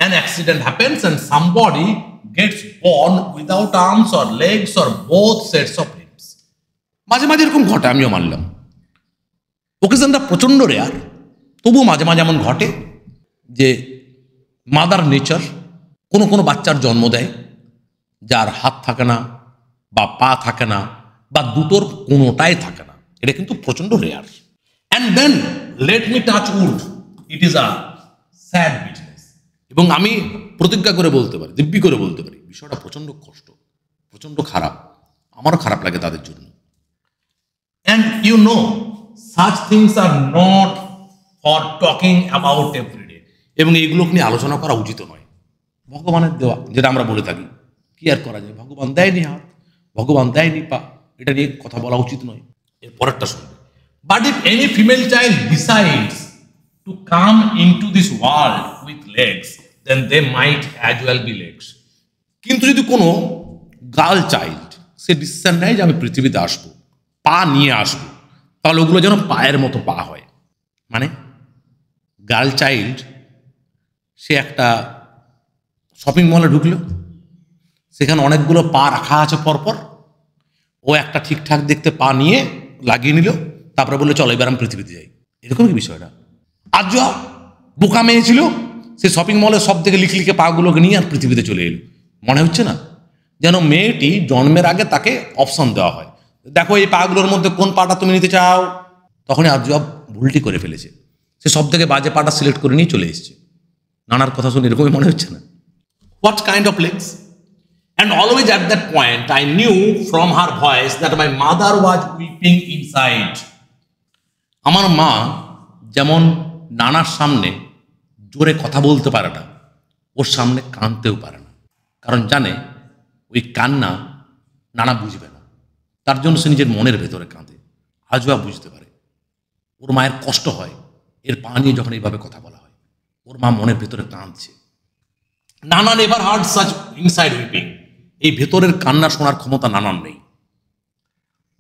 an accident happens and somebody gets born without arms or legs or both sets of limbs. মাঝে মাঝে এরকম ঘটে, আমিও মানলাম। ওকেশনটা প্রচণ্ড রেয়ার, তবুও মাঝে মাঝে এমন ঘটে যে মাদার নেচার কোনো বাচ্চার জন্ম দেয় যার হাত থাকে না বা পা থাকে না বা দুটোর কোনোটাই থাকে না। এটা কিন্তু প্রচণ্ড rare. And then let me touch wood, it is a sad business. এবং আমি প্রতিজ্ঞা করে বলতে পারি, দিব্যি করে বলতে পারি, বিষয়টা প্রচণ্ড কষ্ট, প্রচণ্ড খারাপ, আমারও খারাপ লাগে তাদের জন্য। And you know such things are not for talking about everyday. এবং এইগুলোকে নিয়ে আলোচনা করা উচিত নয়। ভগবানের দেওয়া, যেটা আমরা বলে থাকি, কি আর করা যায়, ভগবান দেয়নি হাত, ভগবান দেয়নি পা, এটা নিয়ে কথা বলা উচিত নয়। এর পরেরটা শুনবে। But if any female child decides to come into this world with legs, then they might as well be legs. কিন্তু যদি কোনো গার্ল চাইল্ড সে ডিসিশন নেয় যে আমি পৃথিবীতে আসবো, পা নিয়ে আসবো, তাহলে ওগুলো যেন পায়ের মতো পা হয়। মানে গার্ল চাইল্ড সে একটা শপিং মলে ঢুকলো, সেখানে অনেকগুলো পা রাখা আছে পরপর, ও একটা ঠিকঠাক দেখতে পা নিয়ে লাগিয়ে নিল, তারপরে বললো চলো এবার আমি পৃথিবীতে যাই। এরকম কি বিষয়টা? আজ বোকা মেয়ে ছিল, সে শপিং মলে সব থেকে লিখে পাগুলোকে নিয়ে আর পৃথিবীতে চলে এলো। মনে হচ্ছে না যেন মেয়েটি জন্মের আগে তাকে অপশন দেওয়া হয়, দেখো এই পাগুলোর মধ্যে কোন পাটা তুমি নিতে চাও। তখনই আজ ভুলটি করে ফেলেছে, সে সব থেকে বাজে পাটা সিলেক্ট করে নিয়ে চলে এসছে। নানার কথা শুনে এরকমই মনে হচ্ছে না? What kind of legs? And always at that point, I knew from her voice that my mother was weeping inside. আমার মা যেমন নানার সামনে জোরে কথা বলতে পারে না, ওর সামনে কাঁদতেও পারে না, কারণ জানে ওই কান্না নানা বুঝবে না। তার জন্য সে নিজের মনের ভেতরে কাঁদে। আজও বুঝতে পারে ওর মায়ের কষ্ট হয় এর পা নিয়ে যখন এইভাবে কথা বলা হয়, ওর মা মনের ভেতরে কাঁদছে। Nana never heard such inside weeping. এই ভেতরের কান্না শোনার ক্ষমতা নানার নেই।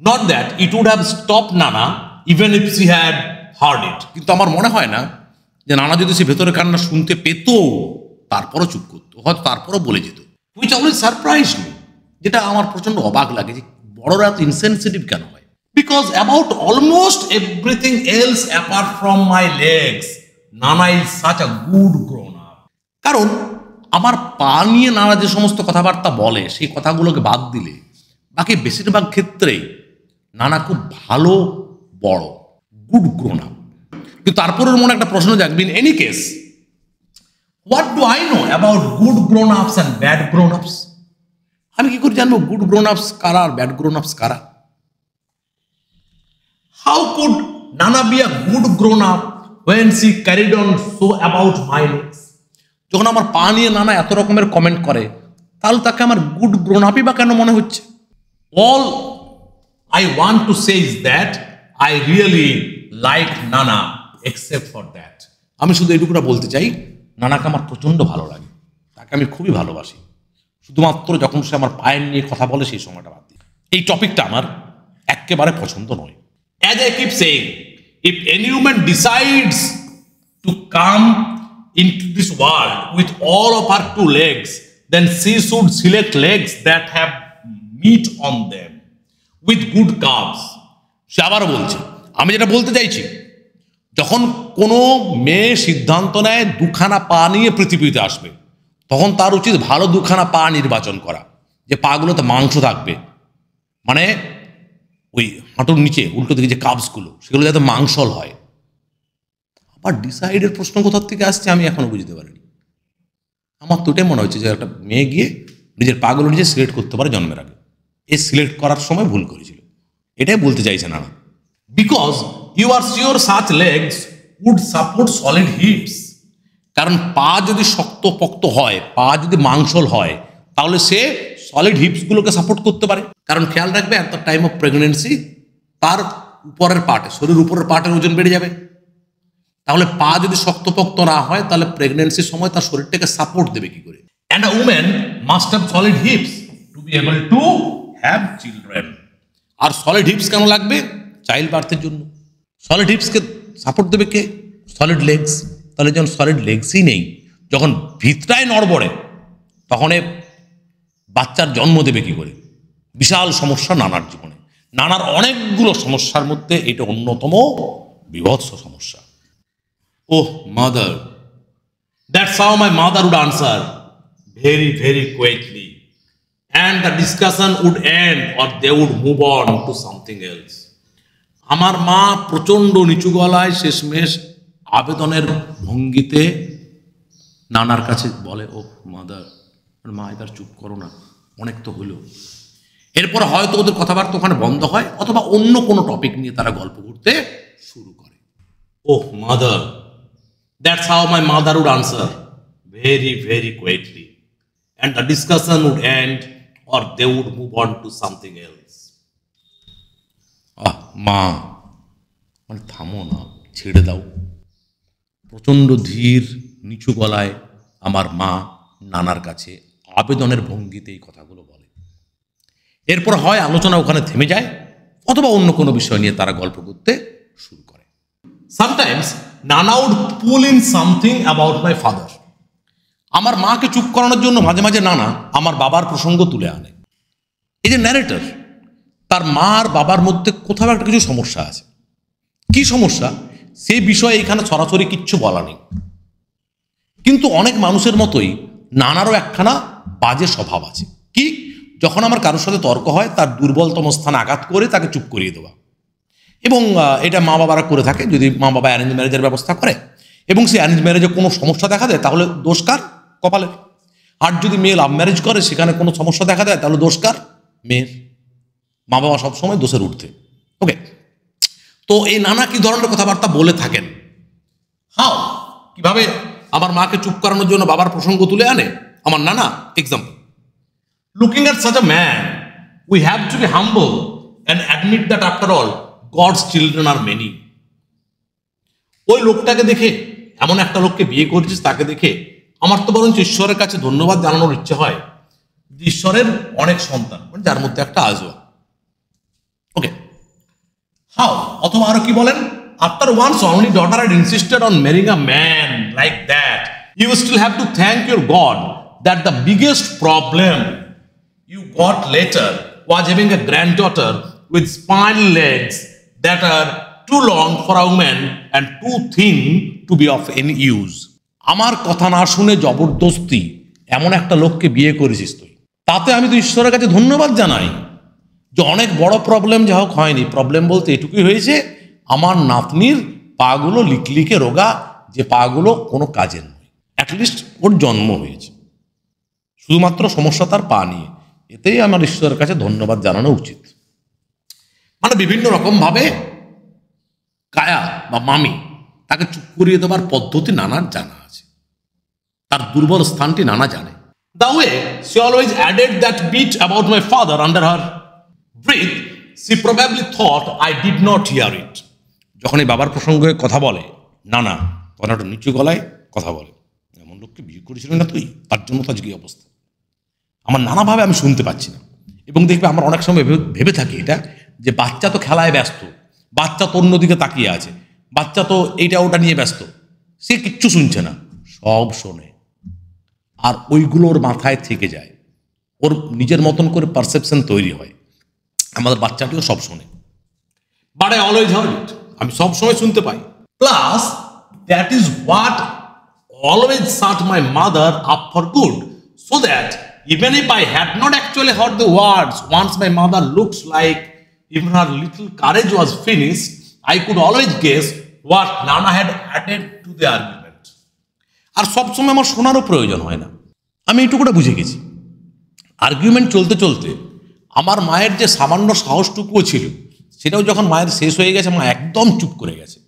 Not that it would have stopped Nana even if she had heard it. কিন্তু আমার মনে হয় না যে নানা যদি সে ভেতরের কান্না শুনতে পেত তারপরও চুপ করতো, হয়তো তারপরও বলে যেত। হুইচ অলওয়েজ সারপ্রাইজ মি, যেটা আমার প্রচন্ড অবাক লাগে যে বড়রা এত ইনসেনসিটিভ কেন হয়। Because about almost everything else apart from my legs Nana is such a good grown up. কারণ আমার পা নিয়ে নানা যে সমস্ত কথাবার্তা বলে সেই কথাগুলোকে বাদ দিলে বাকি বেশিরভাগ ক্ষেত্রেই নানা খুব ভালো বড় গুড গ্রোন আপ। কিন্তু তারপরের মনে একটা প্রশ্ন জাগবে, in any case what do I know about good grown ups and bad grown আপস? আমি কি করে জানবো গুড গ্রোন আপস কারা আর ব্যাড গ্রোন আপস কারা? হাউ কুড নানা be a good grown up when she carried on so about my legs? যখন আমার পা নিয়ে নানা এত রকমের কমেন্ট করে, তাহলে তাকে আমার গুড গ্রোন আপই বা কেন মনে হচ্ছে? All I want to say is that I really like নানা এক্সেপ্ট ফর দ্যাট। আমি শুধু এইটুকুটা বলতে চাই, নানাকে আমার প্রচণ্ড ভালো লাগে, তাকে আমি খুবই ভালোবাসি, শুধুমাত্র যখন সে আমার পায়ের নিয়ে কথা বলে সেই সময়টা বাদ দিয়ে। এই টপিকটা আমার একেবারে পছন্দ নয়। As I keep saying, if any woman decides to come into this world with all of her two legs, then she should select legs that have meat on them with good calves. সে আবার বলছে, আমি যেটা বলতে চাইছি, যখন কোনো মেয়ে সিদ্ধান্ত নেয় দুখানা পা নিয়ে পৃথিবীতে আসবে, তখন তার উচিত ভালো দুখানা পা নির্বাচন করা, যে পাগুলোতে মাংস থাকবে, মানে ওই হাঁটুর নিচে উল্টো দিকে যে কাবসগুলো, সেগুলো যাতে মাংসল হয়। আবার ডিসাইডের প্রশ্ন কোথার থেকে আসছে আমি এখনো বুঝতে পারিনি। আমার তো এটাই মনে হচ্ছে যে একটা মেয়ে গিয়ে নিজের পাগুলো নিজে সিলেক্ট করতে পারে জন্মের আগে, এই সিলেক্ট করার সময় ভুল করেছিল, এটাই বলতে চাইছে না। Because you are sure such legs would support solid hips, কারণ পা যদি শক্তপোক্ত হয়, পা যদি মাংসল হয়, তাহলে সে সলিড হিপসগুলোকে সাপোর্ট করতে পারে। কারণ খেয়াল রাখবে, at the time of pregnancy তার উপরের পার্টে, শরীরের উপরের পার্টের ওজন বেড়ে যাবে। তাহলে পা যদি শক্তপোক্ত না হয়, তাহলে প্রেগনেন্সির সময় তার শরীরটাকে সাপোর্ট দেবে কি করে? And a woman must have solid hips to be able to have children. আর সলিড হিপস কেন লাগবে? চাইল্ড বার্থের জন্য। সলিড হিপসকে সাপোর্ট দেবে কে? Solid legs. তাহলে যখন সলিড লেগসই নেই, যখন ভিতটায় নড়বড়ে, তখন বাচ্চার জন্ম দেবে কি করে? বিশাল সমস্যা নানার জীবনে। নানার অনেকগুলো সমস্যার মধ্যে এটা অন্যতম বিভৎস সমস্যা। Oh mother, that's how my mother would answer very very quickly, and the discussion would end or they would move on to something else. আমার মা প্রচণ্ড নিচু গলায় শেষমেশ আবেদনের ভঙ্গিতে নানার কাছে বলে, ও মাদার, মা এবার চুপ করো না, অনেক তো হলো। এরপর হয়তো ওদের কথাবার্তা ওখানে বন্ধ হয়, অথবা অন্য কোনো টপিক নিয়ে তারা গল্প করতে শুরু করে। Oh mother, that's how my mother would answer very very quickly, and the discussion would end or they would move on to something else. মা, মানে থামো না, ছেড়ে দাও। প্রচণ্ড ধীর নিচু গলায় আমার মা নানার কাছে আবেদনের ভঙ্গিতে এই কথাগুলো বলে। এরপর হয় আলোচনা ওখানে থেমে যায়, অথবা অন্য কোনো বিষয় নিয়ে তারা গল্প করতে শুরু করে। Sometimes Nana would pull in something about my father. আমার মাকে চুপ করানোর জন্য মাঝে মাঝে নানা আমার বাবার প্রসঙ্গ তুলে আনে। এই যে ন্যারেটর, তার মা আর বাবার মধ্যে কোথাও একটা কিছু সমস্যা আছে। কি সমস্যা সেই বিষয়ে এখানে সরাসরি কিচ্ছু বলা নেই, কিন্তু অনেক মানুষের মতোই নানারও একখানা বাজে স্বভাব আছে। কি? যখন আমার কারোর সাথে তর্ক হয়, তার দুর্বলতম স্থানে আঘাত করে তাকে চুপ করিয়ে দেওয়া। এবং এটা মা বাবারা করে থাকে, যদি মা বাবা অ্যারেঞ্জ ম্যারেজের ব্যবস্থা করে এবং সেই অ্যারেঞ্জ ম্যারেজে কোনো সমস্যা দেখা দেয়, তাহলে দোষ কার? কপালের। আর যদি মেয়ে লাভ ম্যারেজ করে, সেখানে কোনো সমস্যা দেখা দেয়, তাহলে দোষ কার? মেয়ের। মা বাবা সবসময় দোষের ঊর্ধ্বে। ওকে, তো এই নানা কি ধরনের কথাবার্তা বলে থাকেন? হাও, কিভাবে আমার মাকে চুপ করানোর জন্য বাবার প্রসঙ্গ তুলে আনে আমার নানা। Example, looking at such a man we have to be humble and admit that after all God's children are many. ওই লোকটাকে দেখে, এমন একটা লোককে বিয়ে করেছিস, তাকে দেখে আমার তো বরঞ্চ ঈশ্বরের কাছে ধন্যবাদ জানানোর ইচ্ছে হয়, ঈশ্বরের অনেক সন্তান, যার মধ্যে একটা আজওয়া। ওকে, হাউ, অথবা আরো কি বলেন, after one's only daughter had insisted on marrying a man like that, you still have to thank your God that the biggest problem you got later was having a granddaughter with spinal legs that are too long for a woman and too thin to be of any use. আমার কথা না শুনে জবরদস্তি এমন একটা লোককে বিয়ে করেছিস তুই, তাতে আমি তো ঈশ্বরের কাছে ধন্যবাদ জানাই যে অনেক বড় প্রবলেম যা হোক হয়নি। প্রবলেম বলতে এটুকুই হয়েছে, আমার নাতনির পাগুলো লিকলিকে রোগা, যে পাগুলো কোনো কাজের নয়। অ্যাটলিস্ট ওর জন্ম হয়েছে, শুধুমাত্র সমস্যা তার পা নিয়ে। এতেই আমার ঈশ্বরের কাছে ধন্যবাদ জানানো উচিত। মানে বিভিন্ন রকম ভাবে কায়া বা মামি তাকে চুপ করিয়ে দেওয়ার পদ্ধতি নানার জানা আছে, তার দুর্বল স্থানটি নানা জানে। The way she always added that bit about my father under her breath, she probably thought I did not hear it. যখন এই বাবার প্রসঙ্গে কথা বলে নানা, তখন একটা নিচু গলায় কথা বলে, এমন লোককে বিয়ে করেছিলেন না তুই, তার জন্য তার কি অবস্থা। আমার নানাভাবে আমি শুনতে পাচ্ছি না। এবং দেখবে আমরা অনেক সময় ভেবে থাকি এটা, যে বাচ্চা তো খেলায় ব্যস্ত, বাচ্চা তো অন্যদিকে তাকিয়ে আছে, বাচ্চা তো এইটা ওটা নিয়ে ব্যস্ত, সে কিচ্ছু শুনছে না। সব শোনে, আর ওইগুলোর মাথায় থেকে যায়, ওর নিজের মতন করে পারসেপশন তৈরি হয়। আমাদের বাচ্চাটিও সব শোনে, but I always hard it, আমি সব সময় শুনতে পাই। Plus, that is what always set my mother up for good, so that even if I had not actually heard the words, once my mother looks like even her little courage was finished, I could always guess what Nana had added to the argument. আর সবসময় আমার শোনারও প্রয়োজন হয় না, আমি এইটুকুটা বুঝে গেছি। Argument চলতে চলতে আমার মায়ের যে সামান্য সাহসটুকুও ছিল, সেটাও যখন মায়ের শেষ হয়ে গেছে, মা একদম চুপ করে গেছে।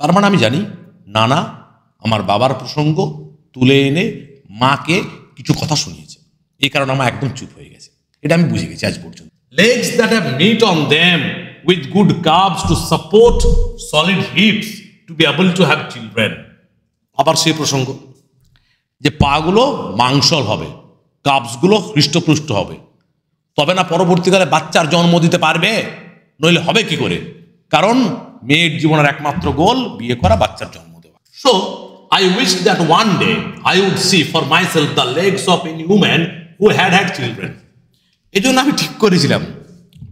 তার মানে আমি জানি নানা আমার বাবার প্রসঙ্গ তুলে এনে মাকে কিছু কথা শুনিয়েছে, এই কারণে আমার একদম চুপ হয়ে গেছে। এটা আমি বুঝে গেছি আজ পর্যন্ত। Legs that have meat on them with good carbs to support solid hips to be able to have children. আবার সেই প্রসঙ্গ যে পাগুলো মাংসল হবে, কার্বসগুলো হৃষ্টপুষ্ট হবে, তবে না পরবর্তীকালে বাচ্চার জন্ম দিতে পারবে, নইলে হবে কি করে? কারণ মেয়ের জীবনের একমাত্র গোল বিয়ে করা, বাচ্চার জন্ম দেওয়া। So I wish that one day I would see for myself the legs of any woman who had had children. এই জন্য আমি ঠিক করেছিলাম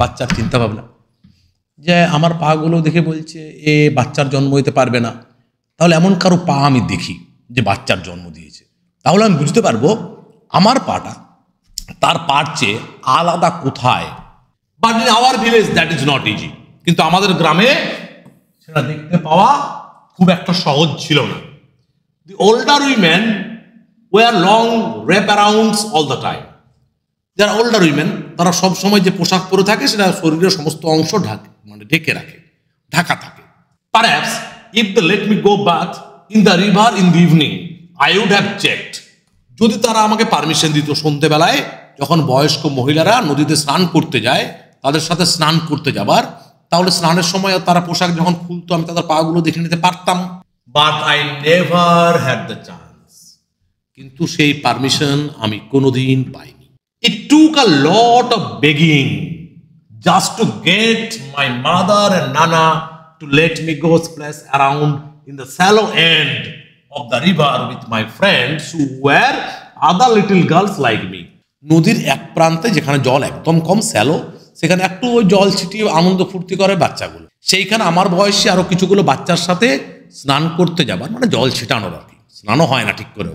বাচ্চার চিন্তা ভাবনা, যে আমার পাগুলো দেখে বলছে এ বাচ্চার জন্ম দিতে পারবে না, তাহলে এমন কারো পা আমি দেখি যে বাচ্চার জন্ম দিয়েছে, তাহলে আমি বুঝতে পারবো আমার পাটা তার পার চেয়ে আলাদা কোথায়। But in our village that is not easy. কিন্তু আমাদের গ্রামে সেটা দেখতে পাওয়া খুব একটা সহজ ছিল না। The older women wore long wraparounds all the time. যারা ওল্ডার উইমেন তারা সব সময় যে পোশাক পরে থাকে সেটা শরীরের সমস্ত অংশ ঢেকে রাখে, ঢাকা থাকে। Perhaps if they let me go bath in the river in the evening, I would have checked. যদি তারা আমাকে পারমিশন দিত সন্ধ্যেবেলায় যখন বয়স্ক মহিলারা নদীতে স্নান করতে যায়, তাদের সাথে স্নান করতে যাবার, তাহলে স্নানের সময় তারা পোশাক যখন খুলতো আমি তাদের পাগুলো দেখে নিতে পারতাম। But I never had the chance. কিন্তু সেই পারমিশন আমি কোনোদিন পাইনি। It took a lot of begging just to get my mother and Nana to let me go splash around in the shallow end of the river with my friends who were other little girls like me. নদীর এক প্রান্তে যেখানে জল একদম কম, shallow, সেখানে একটু ওই জল ছিটিয়ে আনন্দ ফুর্তি করে বাচ্চাগুলো, সেইখানে আমার বয়সী আরো কিছুগুলো বাচ্চার সাথে স্নান করতে যাবার, মানে জল ছিটানোর আর কি, স্নানও হয় না ঠিক করে।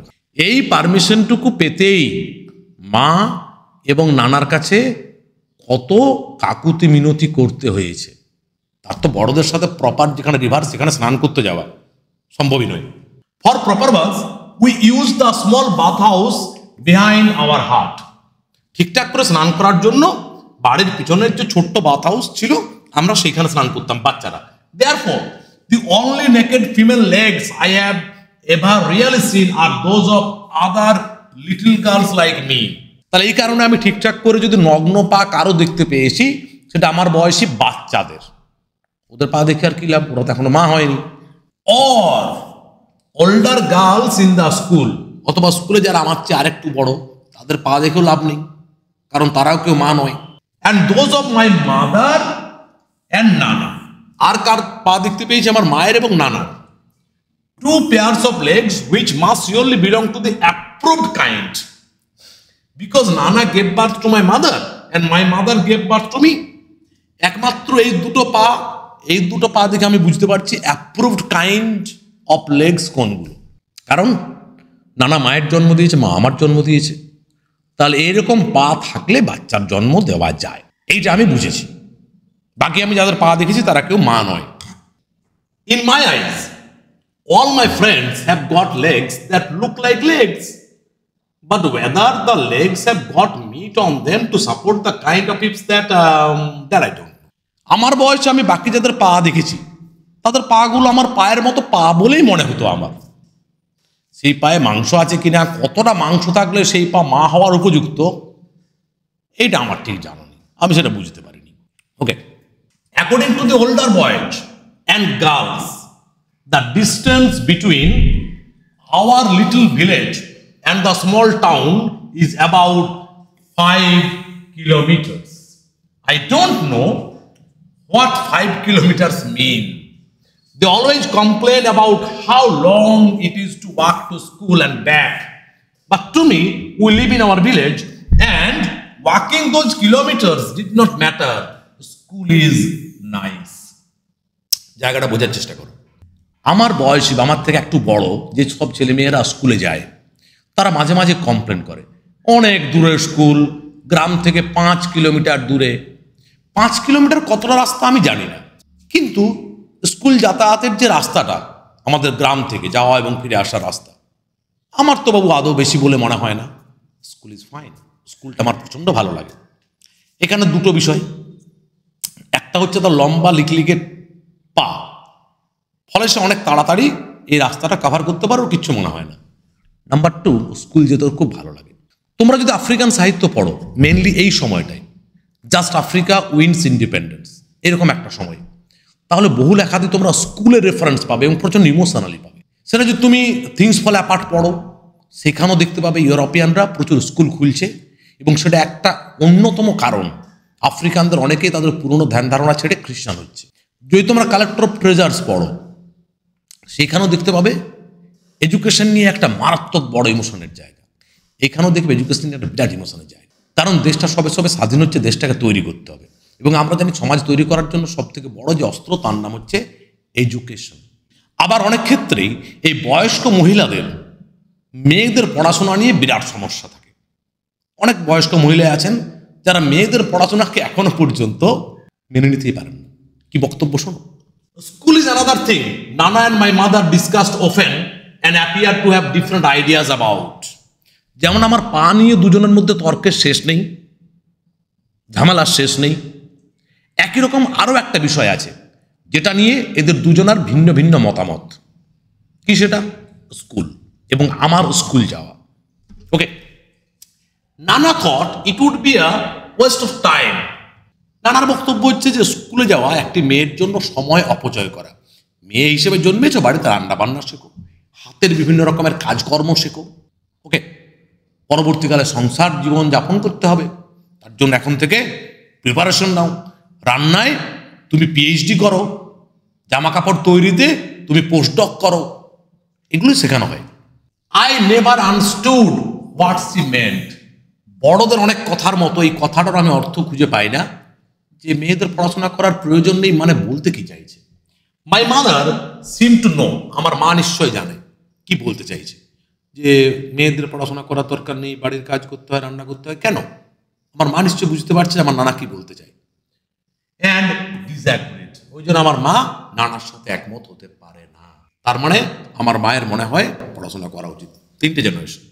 এই পারমিশনটুকু পেতেই মা এবং নানার কাছে কত কাকুতি মিনতি করতে হয়েছে। তার তো বড়দের সাথে প্রপার যেখানে রিভার সেখানে স্নান করতে যাওয়া সম্ভবই নয়। For proper was we use the small bath house behind our hut. ঠিকঠাক করে স্নান করার জন্য বাড়ির পিছনের যে ছোট্ট বাথ হাউস ছিল, আমরা সেইখানে স্নান করতাম বাচ্চারা। Therefore, the only naked female legs I have ever really seen are those of other little girls like me. তাহলে এই কারণে আমি ঠিকঠাক করে যদি নগ্ন পা কারো দেখতে পেয়েছি, সেটা আমার বয়সী বাচ্চাদের। ওদের পা দেখে আর কি লাভ, ওরা তো এখনো মা হয়নি। Or older girls in the school, অথবা স্কুলে যারা আমার চেয়ে আরেকটু বড়, তাদের পা দেখেও লাভ নেই, কারণ তারাও কেউ মা নয়। And those of my mother and নানা, আর কার পা দেখতে পেয়েছি? আমার মায়ের এবং নানার। Two pairs of legs which must surely belong to the approved kind, because Nana gave birth to my mother and my mother gave birth to me. একমাত্র এই দুটো পা দেখে আমি বুঝতে পারছি অ্যাপ্রুভড কাইন্ড অফ লেগস কোনগুলো। কারণ নানা মায়ের জন্ম দিয়েছে, মা আমার জন্ম দিয়েছে, তাহলে এরকম পা থাকলে বাচ্চার জন্ম দেওয়া যায়, এইটা আমি বুঝেছি। বাকি আমি যাদের পা দেখেছি তারা কেউ মা নয়। In my eyes all my friends have got legs that look like legs, but whether the legs have got meat on them to support the kind of hips that I don't know. আমার বয়সে আমি বাকি যাদের পা দেখেছি তাদের পাগুলো আমার পায়ের মতো পা বলেই মনে হতো আমার। সেই পায়ে মাংস আছে কিনা, কতটা মাংস থাকলে সেই পা মা হওয়ার উপযুক্ত, এইটা আমার ঠিক জানা নেই, আমি সেটা বুঝতে পারিনি। Okay, according to the older boys and girls, the distance between our little village and the small town is about 5 kilometers. I don't know what 5 kilometers mean. They always complain about how long it is to walk to school and back. But to me, we live in our village and walking those kilometers did not matter. School is nice. জায়গাটা বোঝার চেষ্টা করো। আমার বয়সী বা আমার থেকে একটু বড় যে সব ছেলেমেয়েরা স্কুলে যায় তারা মাঝে মাঝে কমপ্লেন করে অনেক দূরের স্কুল, গ্রাম থেকে 5 কিলোমিটার দূরে। 5 কিলোমিটার কতটা রাস্তা আমি জানি না, কিন্তু স্কুল যাতায়াতের যে রাস্তাটা আমাদের গ্রাম থেকে যাওয়া এবং ফিরে আসার রাস্তা, আমার তো বাবু আদৌ বেশি বলে মনে হয় না। স্কুল ইজ ফাইন, স্কুলটা আমার প্রচণ্ড ভালো লাগে। এখানে দুটো বিষয়, একটা হচ্ছে তার লম্বা লিকলিকে পা, ফলে সে অনেক তাড়াতাড়ি এই রাস্তাটা কভার করতে পারো, কিচ্ছু মনে হয় না। নাম্বার 2, স্কুল যেতে খুব ভালো লাগে। তোমরা যদি আফ্রিকান সাহিত্য পড়ো, মেনলি এই সময়টাই, জাস্ট আফ্রিকা উইন্স ইন্ডিপেন্ডেন্স, এরকম একটা সময়, তাহলে বহু লেখাতে তোমরা স্কুলের রেফারেন্স পাবে এবং প্রচণ্ড ইমোশনালি পাবে। সেটা যদি তুমি থিংস ফল অ্যাপার্ট পড়ো, সেখানেও দেখতে পাবে ইউরোপিয়ানরা প্রচুর স্কুল খুলছে, এবং সেটা একটা অন্যতম কারণ আফ্রিকানদের অনেকেই তাদের পুরনো ধ্যান ধারণা ছেড়ে খ্রিস্টান হচ্ছে। যদি তোমরা কালেক্টর অফ ট্রেজার্স পড়ো, সেখানেও দেখতে পাবে এডুকেশন নিয়ে একটা মারাত্মক বড় ইমোশনের জায়গা। এখানেও দেখবে এডুকেশন নিয়ে একটা বিরাট ইমোশনের জায়গা, কারণ দেশটা সবে সবে স্বাধীন হচ্ছে, দেশটাকে তৈরি করতে হবে। এবং আমরা জানি সমাজ তৈরি করার জন্য সবথেকে বড় যে অস্ত্র, তার নাম হচ্ছে এডুকেশন। আবার অনেক ক্ষেত্রেই এই বয়স্ক মহিলাদের মেয়েদের পড়াশোনা নিয়ে বিরাট সমস্যা থাকে। অনেক বয়স্ক মহিলা আছেন যারা মেয়েদের পড়াশোনাকে এখনো পর্যন্ত মেনে নিতেই পারেন না। কি বক্তব্য শোনো। স্কুল ইজ অ্যানাদার থিং নানা and my mother discussed often and appear to have different ideas about. যেমন আমার পা নিয়ে দুজনের মধ্যে তর্কের শেষ নেই, ঝামেলার শেষ নেই। একই রকম আরও একটা বিষয় আছে যেটা নিয়ে এদের দুজনার ভিন্ন ভিন্ন মতামত। কি সেটা? স্কুল এবং আমার স্কুল যাওয়া। Okay, Nana thought it would be a waste of time. নানার বক্তব্য হচ্ছে যে স্কুলে যাওয়া একটি মেয়ের জন্য সময় অপচয় করা। মেয়ে হিসেবে জন্মেছো, বাড়িতে রান্না বান্না শেখো, হাতের বিভিন্ন রকমের কাজকর্ম শেখো। ওকে, পরবর্তীকালে সংসার জীবন যাপন করতে হবে, তার জন্য এখন থেকে প্রিপারেশন নাও। রান্নায় তুমি পিএইচডি করো, জামা কাপড় তৈরিতে তুমি পোস্টডক করো, এগুলো শেখানো হয়। I never understood what she meant. বড়দের অনেক কথার মতো এই কথাটার আমি অর্থ খুঁজে পাই না, যে মেয়েদের পড়াশোনা করার প্রয়োজন নেই মানে বলতে কি চাইছে। My mother seem to know, আমার মা নিশ্চয় জানে কি বলতে চাইছে, যে মেয়েদের পড়াশোনা করার দরকার নেই, বাড়ির কাজ করতে হয়, রান্না করতে হয়। কেন? আমার মা নিশ্চয় বুঝতে পারছে আমার নানা কি বলতে চায়। অ্যান্ড ডিসঅ্যাগ্রিড, ওই জন্য আমার মা নানার সাথে একমত হতে পারে না। তার মানে আমার মায়ের মনে হয় পড়াশোনা করা উচিত। তিনটে জেনারেশন।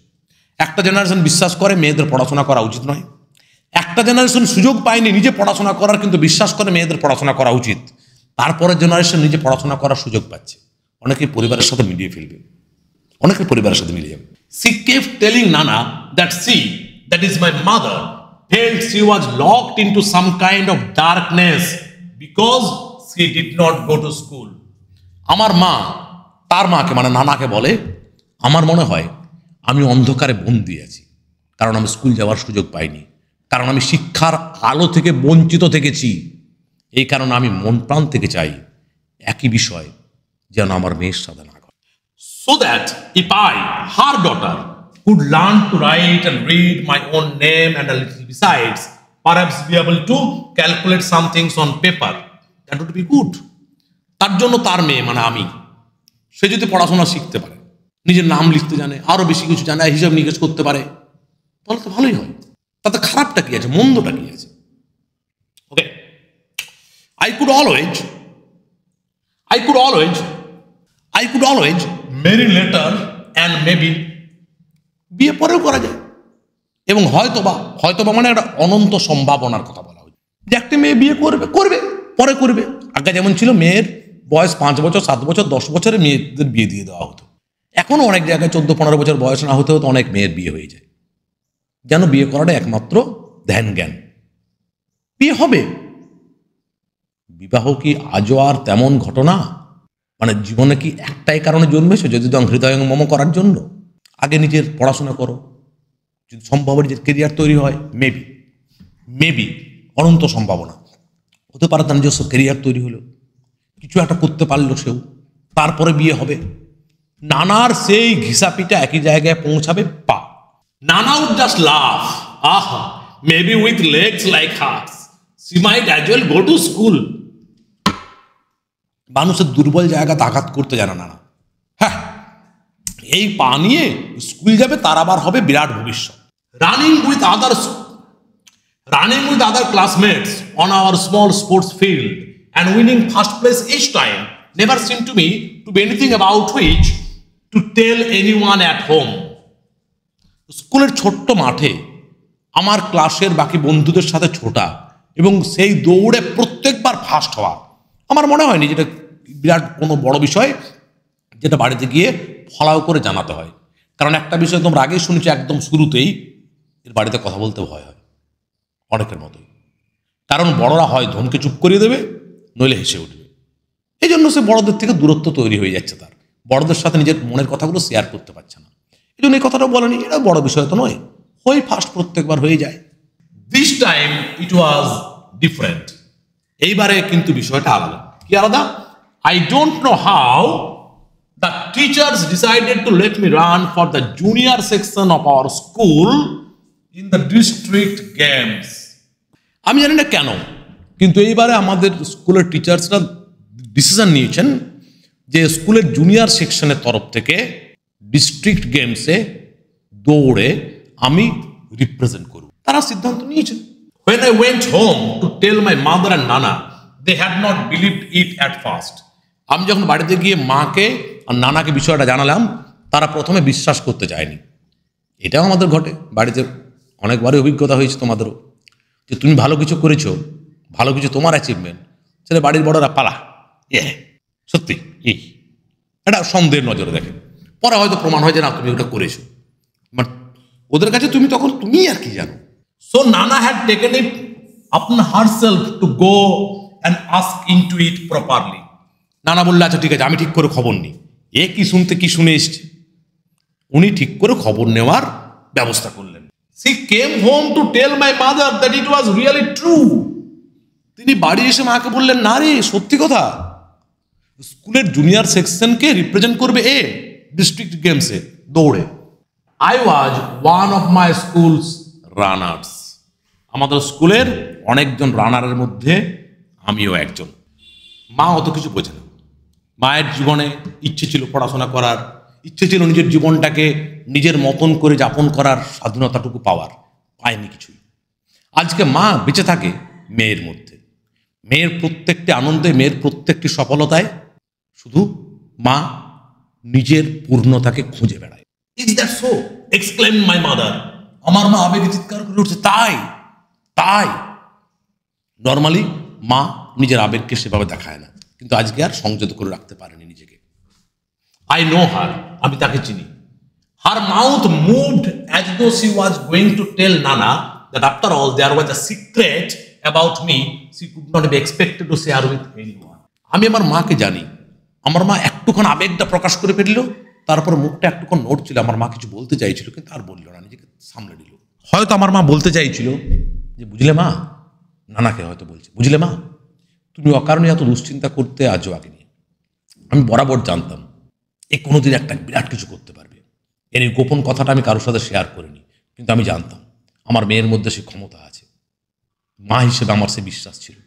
একটা জেনারেশন বিশ্বাস করে মেয়েদের পড়াশোনা করা উচিত নয়, একটা জেনারেশন সুযোগ পায়নি নিজে পড়াশোনা করার, কিন্তু বিশ্বাস করে মেয়েদের পড়াশোনা করা উচিত। তারপরের জেনারেশন নিজে পড়াশোনা করার সুযোগ পাচ্ছে। অনেকে পরিবারের সাথে মিলিয়ে ফেলবে, অনেকে পরিবারের সাথে মিলিয়ে যাবে। She kept telling Nana that she, that is my mother, felt she was locked into some kind of darkness because she did not go to school. আমার মা তার মাকে মানে নানাকে বলে, আমার মনে হয় আমি অন্ধকারে বন্দী আছি, কারণ আমি স্কুল যাওয়ার সুযোগ পাইনি, কারণ আমি শিক্ষার আলো থেকে বঞ্চিত থেকেছি। এই কারণে আমি মন প্রাণ থেকে চাই একই বিষয় যেন আমার মেয়ের সাথে না ঘটে। So that if I, her daughter, could learn to write and read my own name and a little besides, perhaps be able to calculate some things on paper, that would be good. তার জন্য তার মেয়ে মানে আমি, সে যদি পড়াশোনা শিখতে পারে, নিজের নাম লিখতে জানে, আরো বেশি কিছু জানে, হিসাব নিকেশ করতে পারে, তাহলে তো ভালোই হয়। তাতে খারাপটা কি আছে, মন্দটা কি আছে? ওকে, I could always marry later and maybe বিয়ে পরেও করা যায়। এবং হয়তোবা মানে একটা অনন্ত সম্ভাবনার কথা বলা হয়েছে, যে একটা মেয়ে বিয়ে করবে পরে করবে। আগে যেমন ছিল মেয়ের বয়স 5 বছর 7 বছর 10 বছরে মেয়েদের বিয়ে দিয়ে দেওয়া হতো। এখনও অনেক জায়গায় 14-15 বছর বয়স না হতে হতে অনেক মেয়ের বিয়ে হয়ে যায়, যেন বিয়ে করাটা একমাত্র ধ্যান জ্ঞান। বিয়ে হবে, বিবাহ কি আজও আর তেমন ঘটনা? মানে জীবনে কি একটাই কারণে জন্মেছো, যদি হৃদয় মম করার জন্য? আগে নিজের পড়াশোনা করো, যদি সম্ভব নিজের কেরিয়ার তৈরি হয়, মেবি অনন্ত সম্ভাবনা হতে পারে, তার নিজস্ব কেরিয়ার তৈরি হলো, কিছু একটা করতে পারলো সেও, তারপরে বিয়ে হবে। নানার সেই ঘিসাপিটা একই জায়গায় পৌঁছাবে পা। নানা would just laugh, aha, maybe with legs like hers, she might as well go to school. মানুষের দুর্বল জায়গাতে আঘাত করতে জানে না। হ্যাঁ, এই পা নিয়ে স্কুল যাবে, তার আবার হবে বিরাট ভবিষ্যৎ। Running with other classmates on our small sports field and winning first place each time never seem to me to be anything about which to tell anyone at home. স্কুলের ছোট্ট মাঠে আমার ক্লাসের বাকি বন্ধুদের সাথে ছোটা এবং সেই দৌড়ে প্রত্যেকবার ফার্স্ট হওয়া আমার মনে হয়নি যেটা বিরাট কোনো বড় বিষয় যেটা বাড়িতে গিয়ে ফলাও করে জানাতে হয়। কারণ একটা বিষয় তোমরা আগেই শুনেছি, একদম শুরুতেই এর বাড়িতে কথা বলতে ভয় হয় অনেকের মতোই। কারণ বড়রা হয় ধনকে চুপ করিয়ে দেবে, নইলে হেসে উঠবে। এই জন্য সে বড়দের থেকে দূরত্ব তৈরি হয়ে যাচ্ছে, তার বড়দের সাথে নিজের মনের কথাগুলো শেয়ার করতে পারছে না। এই জন্য এই কথাটা বলেনি, এটা বড় বিষয় তো নয়, হয়ে ফার্স্ট প্রত্যেকবার হয়ে যায়। This time it was different. এইবারে কিন্তু বিষয়টা আলাদা। কি আলাদা? I don't know how the teachers decided to let me run for the junior section of our school in the district games. আমি জানি না কেন, কিন্তু এইবারে আমাদের স্কুলের টিচার্সরা ডিসিশন নিয়েছেন যে স্কুলের জুনিয়র সেকশনের তরফ থেকে ডিস্ট্রিক্ট গেমসে দৌড়ে আমি রিপ্রেজেন্ট করব, তারা সিদ্ধান্ত নিয়েছেন। When I went home to tell my mother and Nana, they had not believed it at first. আমি যখন বাড়িতে গিয়ে মাকে আর নানাকে বিষয়টা জানালাম, তারা প্রথমে বিশ্বাস করতে চায়নি। এটাও আমাদের ঘটে, বাড়িতে অনেকবারই অভিজ্ঞতা হয়েছে তোমাদেরও, যে তুমি ভালো কিছু করেছো, ভালো কিছু তোমার অ্যাচিভমেন্ট, সেটা বাড়ির বড়রা পালা সত্যি এটা সন্দেহের নজরে দেখে। পরে হয়তো প্রমাণ হয় যে না তুমি ওটা করেছো, বাট ওদের কাছে তুমি তখন তুমি আর কি জানো। সো নানা হ্যাড টেকেন ইট আপন herself to go and ask into it properly. নানা বললে আচ্ছা ঠিক আছে, আমি ঠিক করে খবর নিই। এ কি শুনতে কি শুনে এসছে, উনি ঠিক করে খবর নেওয়ার ব্যবস্থা করলেন। She came home to tell my mother that it was really true. তিনি বাড়ি এসে মাকে বললেন, না রে সত্যি কথা, স্কুলের জুনিয়র সেকশনকে রিপ্রেজেন্ট করবে এ ডিস্ট্রিক্ট গেমসে দৌড়ে। I was one of my school's runners. আমাদের স্কুলের অনেকজন রানারের মধ্যে আমিও একজন। মা অত কিছু বোঝে না। মায়ের জীবনে ইচ্ছে ছিল পড়াশোনা করার, ইচ্ছে ছিল নিজের জীবনটাকে নিজের মতন করে যাপন করার স্বাধীনতাটুকু পাওয়ার, পায়নি কিছুই। আজকে মা বেঁচে থাকে মেয়ের মধ্যে, মেয়ের প্রত্যেকটি আনন্দে, মেয়ের প্রত্যেকটি সফলতায় শুধু মা নিজের পূর্ণতাকে খুঁজে বেড়ায়। Is that so? Exclaim my mother. আমার মা আবেগে চিৎকার করে উঠছে, তাই তাই। নর্মালি মা নিজের আবেগকে সেভাবে দেখায় না, কিন্তু আজকে আর সংযত করে রাখতে পারেনি নিজেকে। আই নো হার, আমি তাকে চিনি। Her mouth moved as though she was going to tell Nana that after all there was a secret about me she could not be expected to share with anyone. আমি আমার মাকে জানি, আমার মা একটুক্ষণ আবেগটা প্রকাশ করে ফেললো, তারপর মুখটা একটুক্ষণ নড়ছিল, আমার মা কিছু বলতে চাইছিল কিন্তু আর বললো না, নিজেকে সামলে নিল। হয়তো আমার মা বলতে চাইছিল যে বুঝলে মা, নানাকে হয়তো বলছে, বুঝলে মা তুমি অকারণে এত দুশ্চিন্তা করতে আজও আগে নিয়ে। আমি বরাবর জানতাম এ কোনোদিন একটা বিরাট কিছু করতে পারবে। এর এই গোপন কথাটা আমি কারোর সাথে শেয়ার করিনি, কিন্তু আমি জানতাম আমার মেয়ের মধ্যে সে ক্ষমতা আছে। মা হিসেবে আমার সে বিশ্বাস ছিল,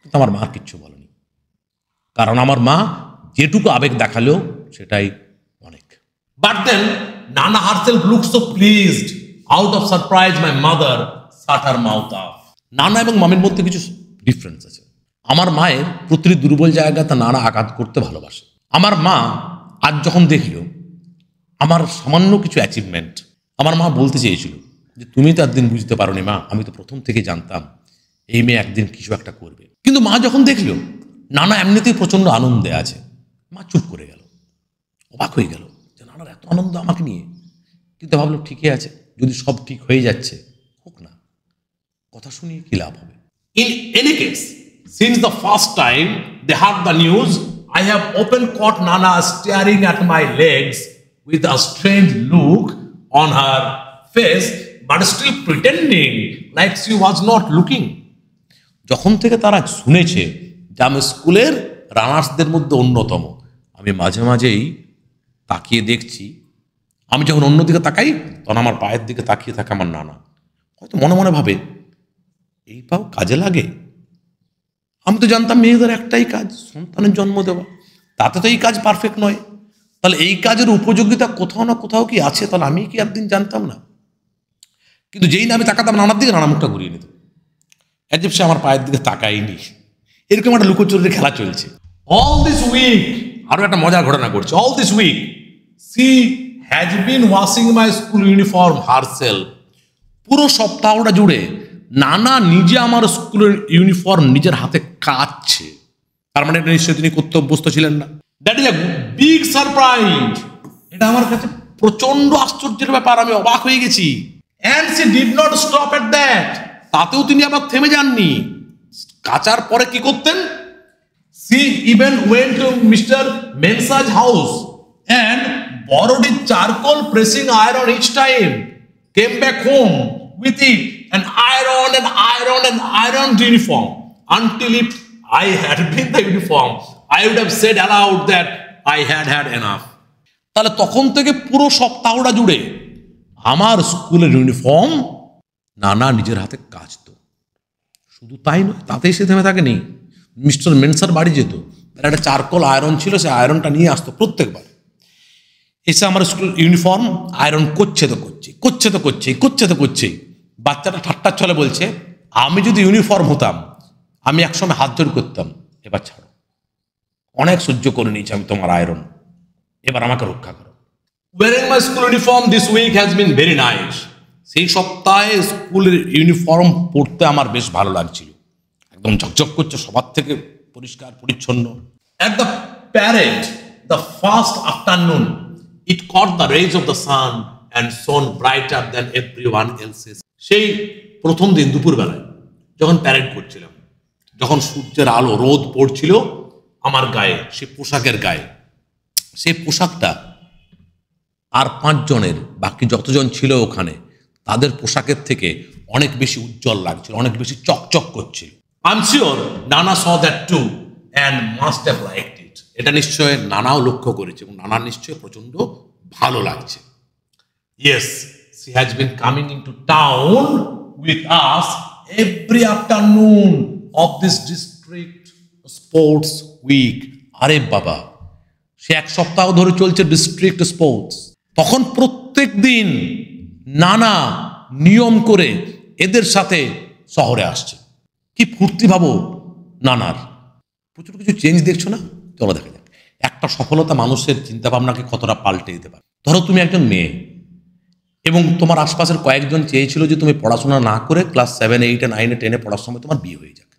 কিন্তু আমার মা কিচ্ছু বলেনি, কারণ আমার মা যেটুকু আবেগ দেখালো সেটাই অনেক। বাট দেন নানা herself looked so pleased. Out of surprise my mother shut her mouth of. নানা এবং মামির মধ্যে কিছু ডিফারেন্স আছে। আমার মায়ের প্রতিটি দুর্বল জায়গাতে নানা আঘাত করতে ভালোবাসে। আমার মা আজ যখন দেখল আমার সামান্য কিছু অ্যাচিভমেন্ট, আমার মা বলতে চেয়েছিল যে তুমি তো একদিন বুঝতে পারোনি মা, আমি তো প্রথম থেকে জানতাম এই মেয়ে একদিন কিছু একটা করবে। কিন্তু মা যখন দেখল নানা এমনিতেই প্রচণ্ড আনন্দে আছে, মা চুপ করে গেল, অবাক হয়ে গেল যে নানার এত আনন্দ আমাকে নিয়ে। কিন্তু ভাবলো ঠিকই আছে, যদি সব ঠিক হয়ে যাচ্ছে হোক না, কথা শুনিয়ে কি লাভ হবে। In any case, since the first time they heard the news, I have often caught Nana staring at my legs with a strange look on her face, but still pretending like she was not looking. যখন থেকে তারা শুনেছে যে আমি স্কুলের রানার্সদের মধ্যে অন্যতম, আমি মাঝে মাঝেই তাকিয়ে দেখছি। আমি যখন অন্যদিকে তাকাই তখন আমার পায়ের দিকে তাকিয়ে থাকে আমার নানা, হয়তো মনে মনে ভাবে এই পাও কাজে লাগে। আমি তো জানতাম মেয়েদের একটাই কাজ, সন্তানের জন্ম দেওয়া। তাতে তো এই কাজ পারফেক্ট নয়। তাহলে এই কাজের উপযোগিতা কোথাও না কোথাও কি আছে? তাহলে আমি কি একদিন জানতাম না? কিন্তু যেই না আমি তাকাতাম নানার দিকে, নানা মুখটা ঘুরিয়ে নিত, অ্যাজ ইফ সে আমার পায়ের দিকে তাকায়নি। এরকম একটা লুকোচুরির খেলা চলছে। অল দিস উইক, আরো একটা মজার ঘটনা ঘটছে। All this week she has been washing my school uniform herself. পুরো সপ্তাহটা জুড়ে নানা নিজে আমার স্কুলের ইউনিফর্ম নিজের হাতে কাচ্ছে। তার মানে এটা নিশ্চয়ই তিনি কর্তব্যস্ত ছিলেন না। That is a big surprise. এটা আমার কাছে প্রচন্ড আশ্চর্যের ব্যাপার, আমি অবাক হয়ে গেছি। And she did not stop at that. তাতেও তিনি আবার থেমে যাননি। কাচার পরে কি করতেন? She even went to mister Mensah's house and borrowed his charcoal pressing iron each time, came back home with it and ironed uniform until if I had been the uniform I would have said aloud that I had enough. তাহলে তখন থেকে পুরো সপ্তাহটা জুড়ে আমার স্কুলের uniform নানা নিজের হাতে কাচতো। শুধু তাই নয়, তাতেই সে থেমে থাকেনি। মিস্টার মেনসার বাড়ি যেত, তার একটা চারকোল আয়রন ছিল, সে আয়রনটা নিয়ে আসতো প্রত্যেকবার। এসে আমার স্কুল ইউনিফর্ম আয়রন করছে। বাচ্চাটা ঠাট্টার ছলে বলছে, আমি যদি ইউনিফর্ম হতাম আমি একসময় হাত জোড় করতাম, এবার ছাড়ো, অনেক সহ্য করে নিয়েছি আমি তোমার আয়রন, এবার আমাকে রক্ষা করো। Wearing my school uniform this week has been very nice. সেই সপ্তাহে স্কুলের ইউনিফর্ম পরতে আমার বেশ ভালো লাগছিল, একদম ঝকঝক করছে, সবার থেকে পরিষ্কার পরিচ্ছন্ন। At the parade the first afternoon it caught the rays of the sun and shone brighter than everyone else's. সেই প্রথম দিন দুপুরবেলায় যখন প্যারেড করছিলাম, যখন সূর্যের আলো রোদ পড়ছিল আমার গায়ে, সে পোশাকের গায়ে, সেই পোশাকটা আর 5 জনের, বাকি যতজন ছিল ওখানে, তাদের পোশাকের থেকে অনেক বেশি উজ্জ্বল লাগছিল, অনেক বেশি চকচক করছিল। আই এম শিওর নানা saw that too and must have liked it. এটা নিশ্চয় নানাও লক্ষ্য করেছে এবং নানা নিশ্চয় প্রচন্ড ভালো লাগছে। Yes, she has been coming into town with us every afternoon of this district sports week. আরে বাবা, সে 1 সপ্তাহ ধরে চলছে ডিস্ট্রিক্ট স্পোর্টস। তখন প্রত্যেক দিন নানা নিয়ম করে এদের সাথে শহরে আসছে। কি ফুর্তি ভাবো নানার। প্রচুর কিছু চেঞ্জ দেখছো না? চলো দেখা যাক একটা সফলতা মানুষের চিন্তাভাবনাকে কতটা পাল্টে দিতে পারে। ধরো তুমি একজন মেয়ে এবং তোমার আশপাশের কয়েকজন চেয়েছিল যে তুমি পড়াশোনা না করে ক্লাস 7, 8, 9, 10 পড়ার সময় তোমার বিয়ে হয়ে যাক।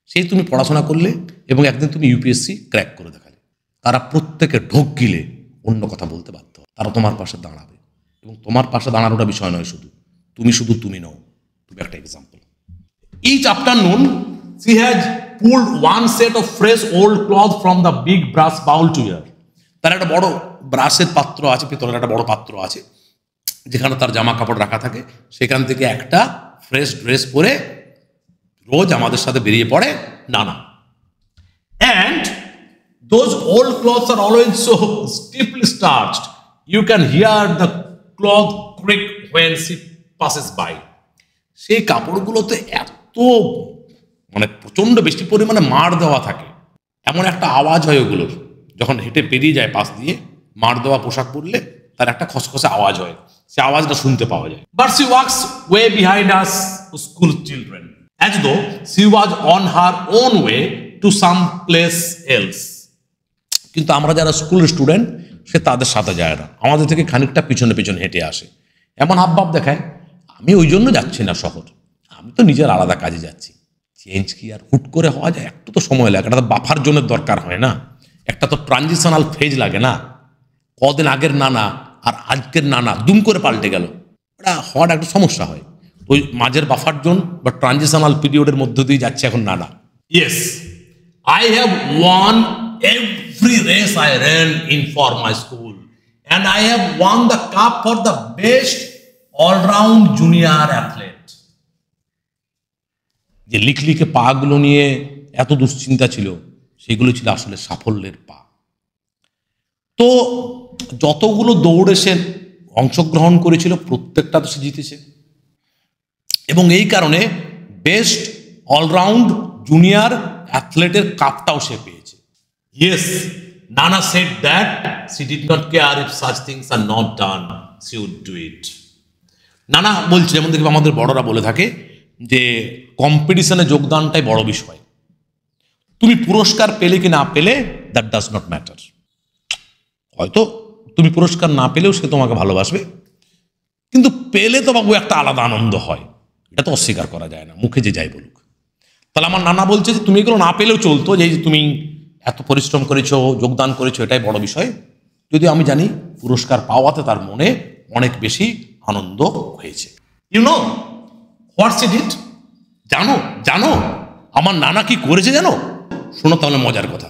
সেই তুমি পড়াশোনা করলে এবং একদিন তুমি ইউপিএসসি ক্র্যাক করে দেখালে। তারা প্রত্যেকে ঢোক গিলে অন্য কথা বলতে বাধ্য, তারা তোমার পাশে দাঁড়াবে। এবং তোমার পাশে দাঁড়ানোটা বিষয় নয়, শুধু তুমি নও, তুমি একটা example. Each afternoon she has pulled one set of fresh old cloth from the big brass bowl to her. তার একটা বড় ব্রাশের পাত্র আছে, পিতলের একটা বড় পাত্র আছে যেখানে তার জামা কাপড় রাখা থাকে, সেখান থেকে একটা ফ্রেশ ড্রেস পরে রোজ আমাদের সাথে বেরিয়ে পড়ে নানা। And those old cloths are always so stiffly starched you can hear the cloth creak when she passes by. সেই কাপড়গুলোতে এত প্রচন্ড বেশি পরিমাণে মার দেওয়া থাকে, এমন একটা আওয়াজ হয় ওগুলোর, যখন হেঁটে পেরিয়ে যায় পাশ দিয়ে, মার দেওয়া পোশাক পরলে তার একটা খসখসে আওয়াজ হয়, সে আওয়াজটা শুনতে পাওয়া যায়। But she wax way behind us school children as though she was on her own way to some place else. কিন্তু আমরা যারা স্কুলের স্টুডেন্ট, সে তাদের সাথে যায় না, আমাদের থেকে খানিকটা পিছনে পিছনে হেঁটে আসে, এমন হাবভাব দেখায় আমি ওই জন্য যাচ্ছি না শহর, আমি তো নিজের আলাদা কাজে যাচ্ছি। চেঞ্জ কি আর হুট করে হওয়া যায়? একটু তো সময় লাগে, একটা তো বাফার জোনের দরকার হয় না, একটা তো ট্রানজিশনাল ফেজ লাগে না। কদিন আগের নানা আর আজকের নানা দুম করে পাল্টে গেল, এটা হওয়ার একটা সমস্যা হয়। ওই মাঝের বাফার জোন বা ট্রানজিশনাল পিরিয়ডের মধ্য দিয়ে যাচ্ছে এখন নানা। Yes, I have one every race I ran in for my school and I have won the cup for the best all-round junior athlete. যে লিখলিখে পাগুলো নিয়ে এত দুশ্চিন্তা ছিল, সেগুলো ছিল আসলে সাফল্যের পা। তো যতগুলো দৌড়ে সে অংশগ্রহণ করেছিল প্রত্যেকটা তো সে জিতেছে, এবং এই কারণে বেস্ট অলরাউন্ড জুনিয়র অ্যাথলেটের কাপটাও সে পেয়েছে। Yes, Nana said that she did not care if such things are not done, she would do it. নানা বলছে, যেমন দেখবে আমাদের বড়রা বলে থাকে যে কম্পিটিশনে যোগদানটাই বড় বিষয়, তুমি পুরস্কার পেলে কি না পেলে দ্যাট ডাজ নট ম্যাটার। হয়তো তুমি পুরস্কার না পেলেও সে তোমাকে ভালোবাসবে, কিন্তু পেলে তো বাবু একটা আলাদা আনন্দ হয়, এটা তো অস্বীকার করা যায় না, মুখে যে যাই বলুক। তাহলে আমার নানা বলছে যে তুমি এগুলো না পেলেও চলতো, যে তুমি এত পরিশ্রম করেছো, যোগদান করেছো, এটাই বড় বিষয়। যদিও আমি জানি পুরস্কার পাওয়াতে তার মনে অনেক বেশি আনন্দ হয়েছে। ইউ নো হোয়াটস ইট ইট? জানো জানো আমার নানা কি করেছে জানো? শোনো তাহলে মজার কথা।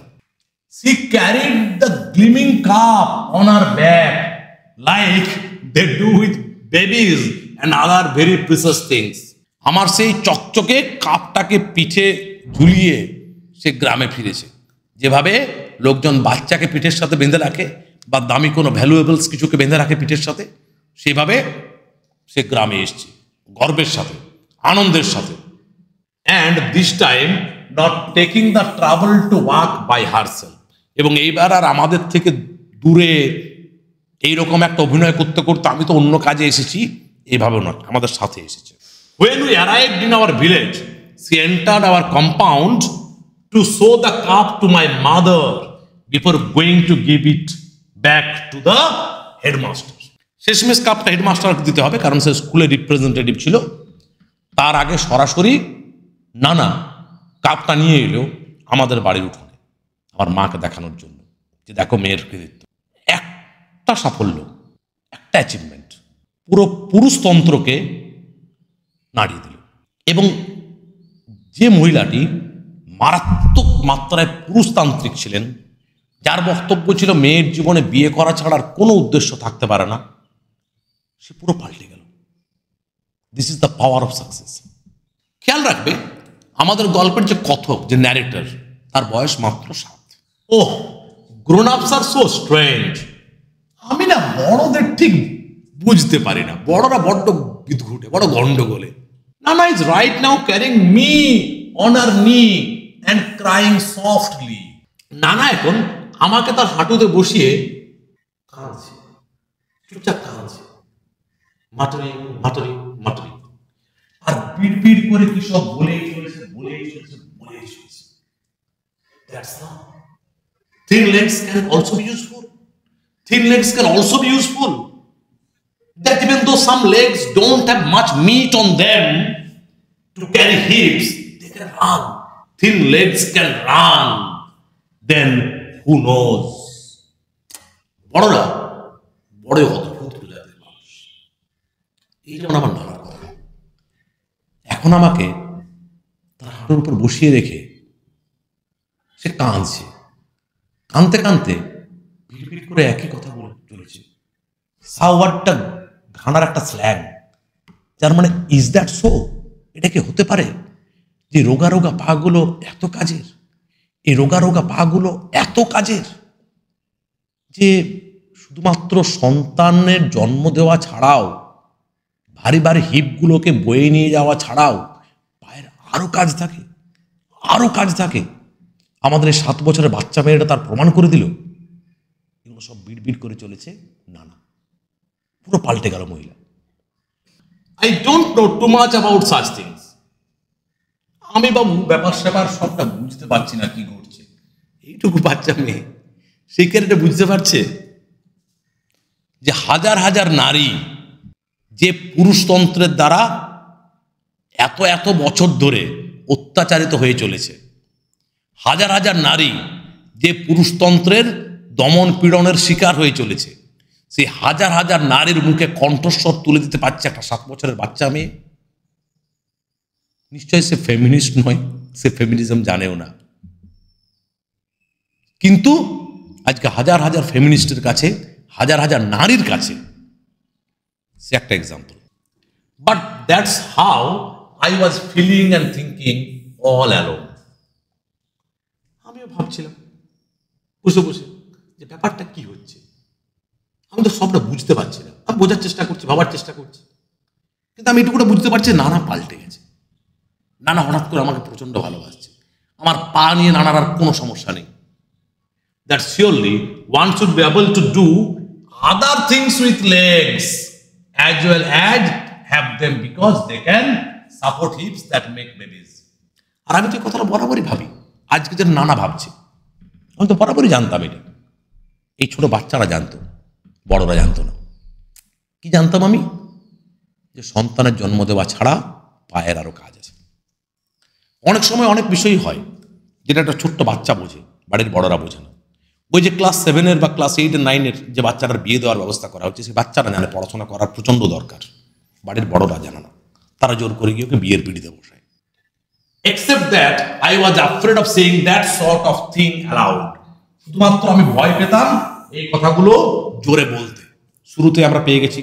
She carried the gleaming cup on her back like they do with babies and other very precious things. আমার সেই চকচকে কাপটাকে পিঠে ঝুলিয়ে সে গ্রামে ফিরেছে, যেভাবে লোকজন বাচ্চাকে পিঠের সাথে বেঁধে রাখে বা দামি কোনো ভ্যালুয়েবলস কিছুকে বেঁধে রাখে পিঠের সাথে, সেভাবে সে গ্রামে এসছে গর্বের সাথে, আনন্দের সাথে। And this time not taking the travel to walk by herself. এবং এইবার আর আমাদের থেকে দূরে এইরকম একটা অভিনয় করতে করতে আমি তো অন্য কাজে এসেছি এইভাবে নয়, আমাদের সাথে এসেছে। When we arrived in our village, she entered our compound to show the cup to my mother before going to give it back to the headmaster. শেষমেশ কাপটা হেডমাস্টারকে দিতে হবে, কারণ সে স্কুলের রিপ্রেজেন্টেটিভ ছিল। তার আগে সরাসরি নানা কাপটা নিয়ে এলো আমাদের বাড়ির উঠোনে আমার মাকে দেখানোর জন্য, যে দেখো মেয়ের কৃতিত্ব। একটা সাফল্য, একটা অ্যাচিভমেন্ট, পুরো পুরুষতন্ত্রকে নাড়িয়ে দিল। এবং যে মহিলাটি মারাত্মক মাত্রায় পুরুষতান্ত্রিক ছিলেন, যার বক্তব্য ছিল মেয়ের জীবনে বিয়ে করা ছাড়া আর কোনো উদ্দেশ্য থাকতে পারে না, সে পুরো পাল্টে গেল। This is the power of success. খেয়াল রাখবে আমাদের গল্পের যে কথক, যে ন্যারেটর, তার বয়স মাত্র 7। ওহ, গ্রোন আপস আর সো স্ট্রেঞ্জ। আমি না বড়দের ঠিক বুঝতে পারি না, বড়রা বড্ড বিদঘুটে, বড় গন্ডগোলে। নানা is right now carrying me on her নি অ্যান্ড ক্রাইং সফটলি। নানা এখন আমাকে তার হাঁটুতে বসিয়ে কাঁদছে, চুপচাপ কাঁদছে, মাটরি মাটরি মাটরি, আর বিড়বিড় করে কি সব বলেই চলেছে, বলেই চলেছে, বলেই চলেছে। That's not. Thin legs can also be useful. Thin legs can also be useful. That even though some legs don't have much meat on them to carry hips, they can run. Thin legs can run. Then who knows? বড়রা বড় অদ্ভুত প্রজাতির মানুষ। এই যেমন আমার নানার কথা। এখন আমাকে তার হাঁটুর উপর বসিয়ে রেখে সে কাঁদছে, কাঁদতে কাঁদতে ভিড় করে একই কথা বলে চলেছে। সাওয়ারটা ঘানার একটা স্ল্যাং, যার মানে ইজ দ্যাট সো? এটা কি হতে পারে যে রোগা রোগা পাগুলো এত কাজের, এই রোগা রোগা পাগুলো এত কাজের, যে শুধুমাত্র সন্তানের জন্ম দেওয়া ছাড়াও, ভারী ভারী হিপগুলোকে বয়ে নিয়ে যাওয়া ছাড়াও পায়ের আরও কাজ থাকে, আরও কাজ থাকে। আমাদের এই 7 বছরের বাচ্চা মেয়েটা তার প্রমাণ করে দিল। এগুলো সব বিড় করে চলেছে নানা, পুরো পাল্টে গেল মহিলা। I don't know too much about such things. আমি বাবু ব্যাপার স্যাপার সবটা বুঝতে পারছি না কি ঘটছে। এইটুকু বাচ্চা মেয়ে সে কেন বুঝতে পারছে যে হাজার হাজার নারী যে পুরুষতন্ত্রের দ্বারা এত এত বছর ধরে অত্যাচারিত হয়ে চলেছে, হাজার হাজার নারী যে পুরুষতন্ত্রের দমন পীড়নের শিকার হয়ে চলেছে, সেই হাজার হাজার নারীর মুখে কণ্ঠস্বর তুলে দিতে পারছে একটা 7 বছরের বাচ্চা মেয়ে। নিশ্চয়ই সে ফেমিনিস্ট নয়, সে ফেমিনিজম জানেও না, কিন্তু আজকে হাজার হাজার ফেমিনিস্টের কাছে, হাজার হাজার নারীর কাছে সে একটা example. But that's how I was feeling and thinking all alone. আমিও ভাবছিলাম বসে বসে যে ব্যাপারটা কি হচ্ছে, আমি তো সবটা বুঝতে পারছি না। আমি বোঝার চেষ্টা করছি, ভাবার চেষ্টা করছি, কিন্তু আমি এটুকুটা বুঝতে পারছি নানা পাল্টে গেছে। নানা হঠাৎ করে আমাকে প্রচণ্ড ভালোবাসছে। আমার পা নিয়ে নানার আর কোনো সমস্যা নেই। that surely one should be able to do other things with legs as well as have them because they can support hips that make babies. আর আমি তো এই কথাটা বরাবরই ভাবি, আজকে যে নানা ভাবছে, আমি তো বরাবরই জানতাম এটা। এই ছোট বাচ্চারা জানতো, বড়রা জানতো না। কি জানতাম আমি? যে সন্তানের জন্ম দেওয়া ছাড়া পায়ের আরো কাজ আছে। অনেক সময় অনেক বিষয়ই হয় যেটা একটা ছোট্ট বাচ্চা বোঝে, বাড়ির বড়রা বোঝে না। ওই যে ক্লাস 7 বা ক্লাস 8 9 যে বাচ্চাটার বিয়ে দেওয়ার ব্যবস্থা করা হচ্ছে, সেই বাচ্চারা জানে পড়াশোনা করার প্রচণ্ড দরকার, বাড়ির বড়রা জানে না। তারা জোর করে গিয়ে ওকে বিয়ের পিড়িতে বসায়। Except that I was afraid of saying that sort of thing aloud. শুধুমাত্র আমি ভয় পেতাম এই কথাগুলো জোরে বলতে। শুরুতে আমরা পেয়ে গেছি,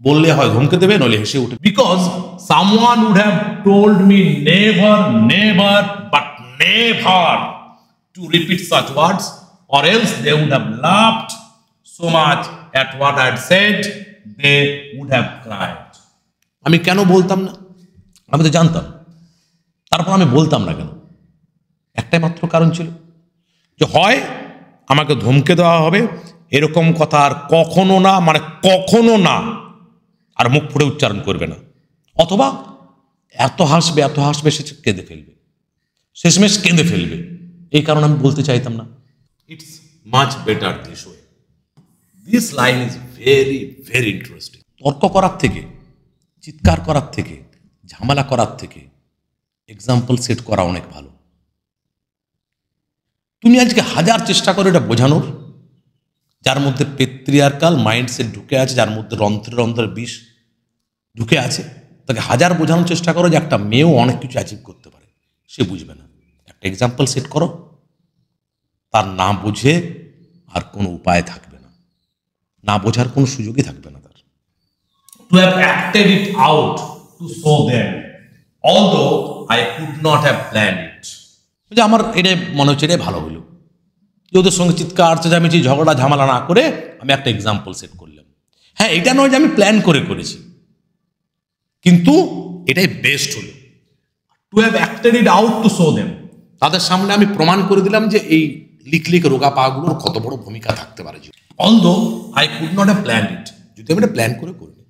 বললে হয় ধমকে দেবে, নইলে হেসে উঠে। Because someone would have told me never, never, but never to repeat such words, or else they would have laughed so much at what I had said, they would have cried. আমি কেন বলতাম না? আমি তো জানতাম, তারপর আমি বলতাম না কেন? একটাই মাত্র কারণ ছিল যে হয় আমাকে ধমকে দেওয়া হবে, এরকম কথা আর কখনো না, মানে কখনো না আর মুখ ফুটে উচ্চারণ করবে না, অথবা এত হাসবে সে কেঁদে ফেলবে, শেষমেশ কেঁদে ফেলবে। এই কারণে আমি বলতে চাইতাম না। It's much better this way. This line is very very interesting. তর্ক করার থেকে, চিৎকার করার থেকে, ঝামেলা করার থেকে এক্সাম্পল সেট করা অনেক ভালো। তুমি আজকে হাজার চেষ্টা করো এটা বোঝানোর, যার মধ্যে পেট্রিয়ার্কাল মাইন্ডসেট ঢুকে আছে, যার মধ্যে রন্ধ্রে রন্ধ্রে বিষ ঢুকে আছে, তাকে হাজার বোঝানোর চেষ্টা করো যে একটা মেয়েও অনেক কিছু অ্যাচিভ করতে পারে, সে বুঝবে না। একটা এক্সাম্পল সেট করো, তার না বুঝে আর কোনো উপায় থাকবে না, না বোঝার কোনো সুযোগই থাকবে না তার। To have acted it out to show them, although I could not have planned it. যে আমার এটা মনে হচ্ছে এটাই ভালো হলো যে ওদের সঙ্গে চিৎকার চেঁচামেচি ঝগড়া ঝামেলা না করে আমি একটা এক্সাম্পল সেট করলাম। হ্যাঁ, এটা নয় যে আমি প্ল্যান করে করেছি, কিন্তু এটাই বেস্ট হলো। To have acted it out to show them, তাদের সামনে আমি প্রমাণ করে দিলাম যে এই লিক রোগা পাগুলোর কত বড় ভূমিকা থাকতে পারে। Although I could not have planned it, যদি আমি এটা প্ল্যান করে করিনি।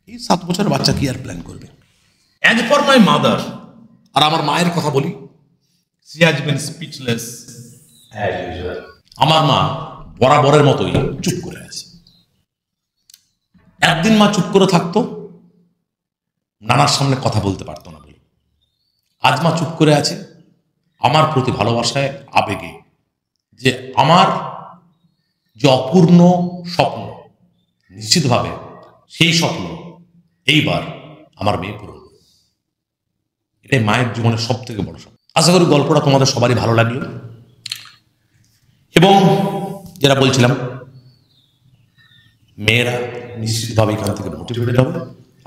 এই 7 বছরের বাচ্চা কি আর প্ল্যান করবে? অ্যাজ ফর মাই মাদার, আর আমার মায়ের কথা বলি, she has been speechless as usual. আমার মা বরাবরের মতোই চুপ করে আছে। একদিন মা চুপ করে থাকতো, নানার সামনে কথা বলতে পারতো না বলে। আজ মা চুপ করে আছে আমার প্রতি ভালোবাসায়, আবেগে, যে আমার যে অপূর্ণ স্বপ্ন, নিশ্চিতভাবে সেই স্বপ্ন এইবার আমার মেয়ে পূরণ করবে। এটাই মায়ের জীবনের সব থেকে বড় স্বপ্ন। আশা করি গল্পটা তোমাদের সবারই ভালো লাগলো, এবং যেটা বলছিলাম, মেয়েরা নিশ্চিতভাবে এখান থেকে মোটিভেটেড হবে,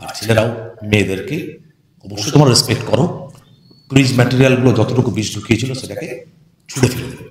আর ছেলেরাও মেয়েদেরকে অবশ্যই তোমরা রেসপেক্ট করো। ক্রিজ ম্যাটেরিয়ালগুলো যতটুকু বিষ ঢুকিয়েছিল সেটাকে ছুঁড়ে ফেলে দেবে।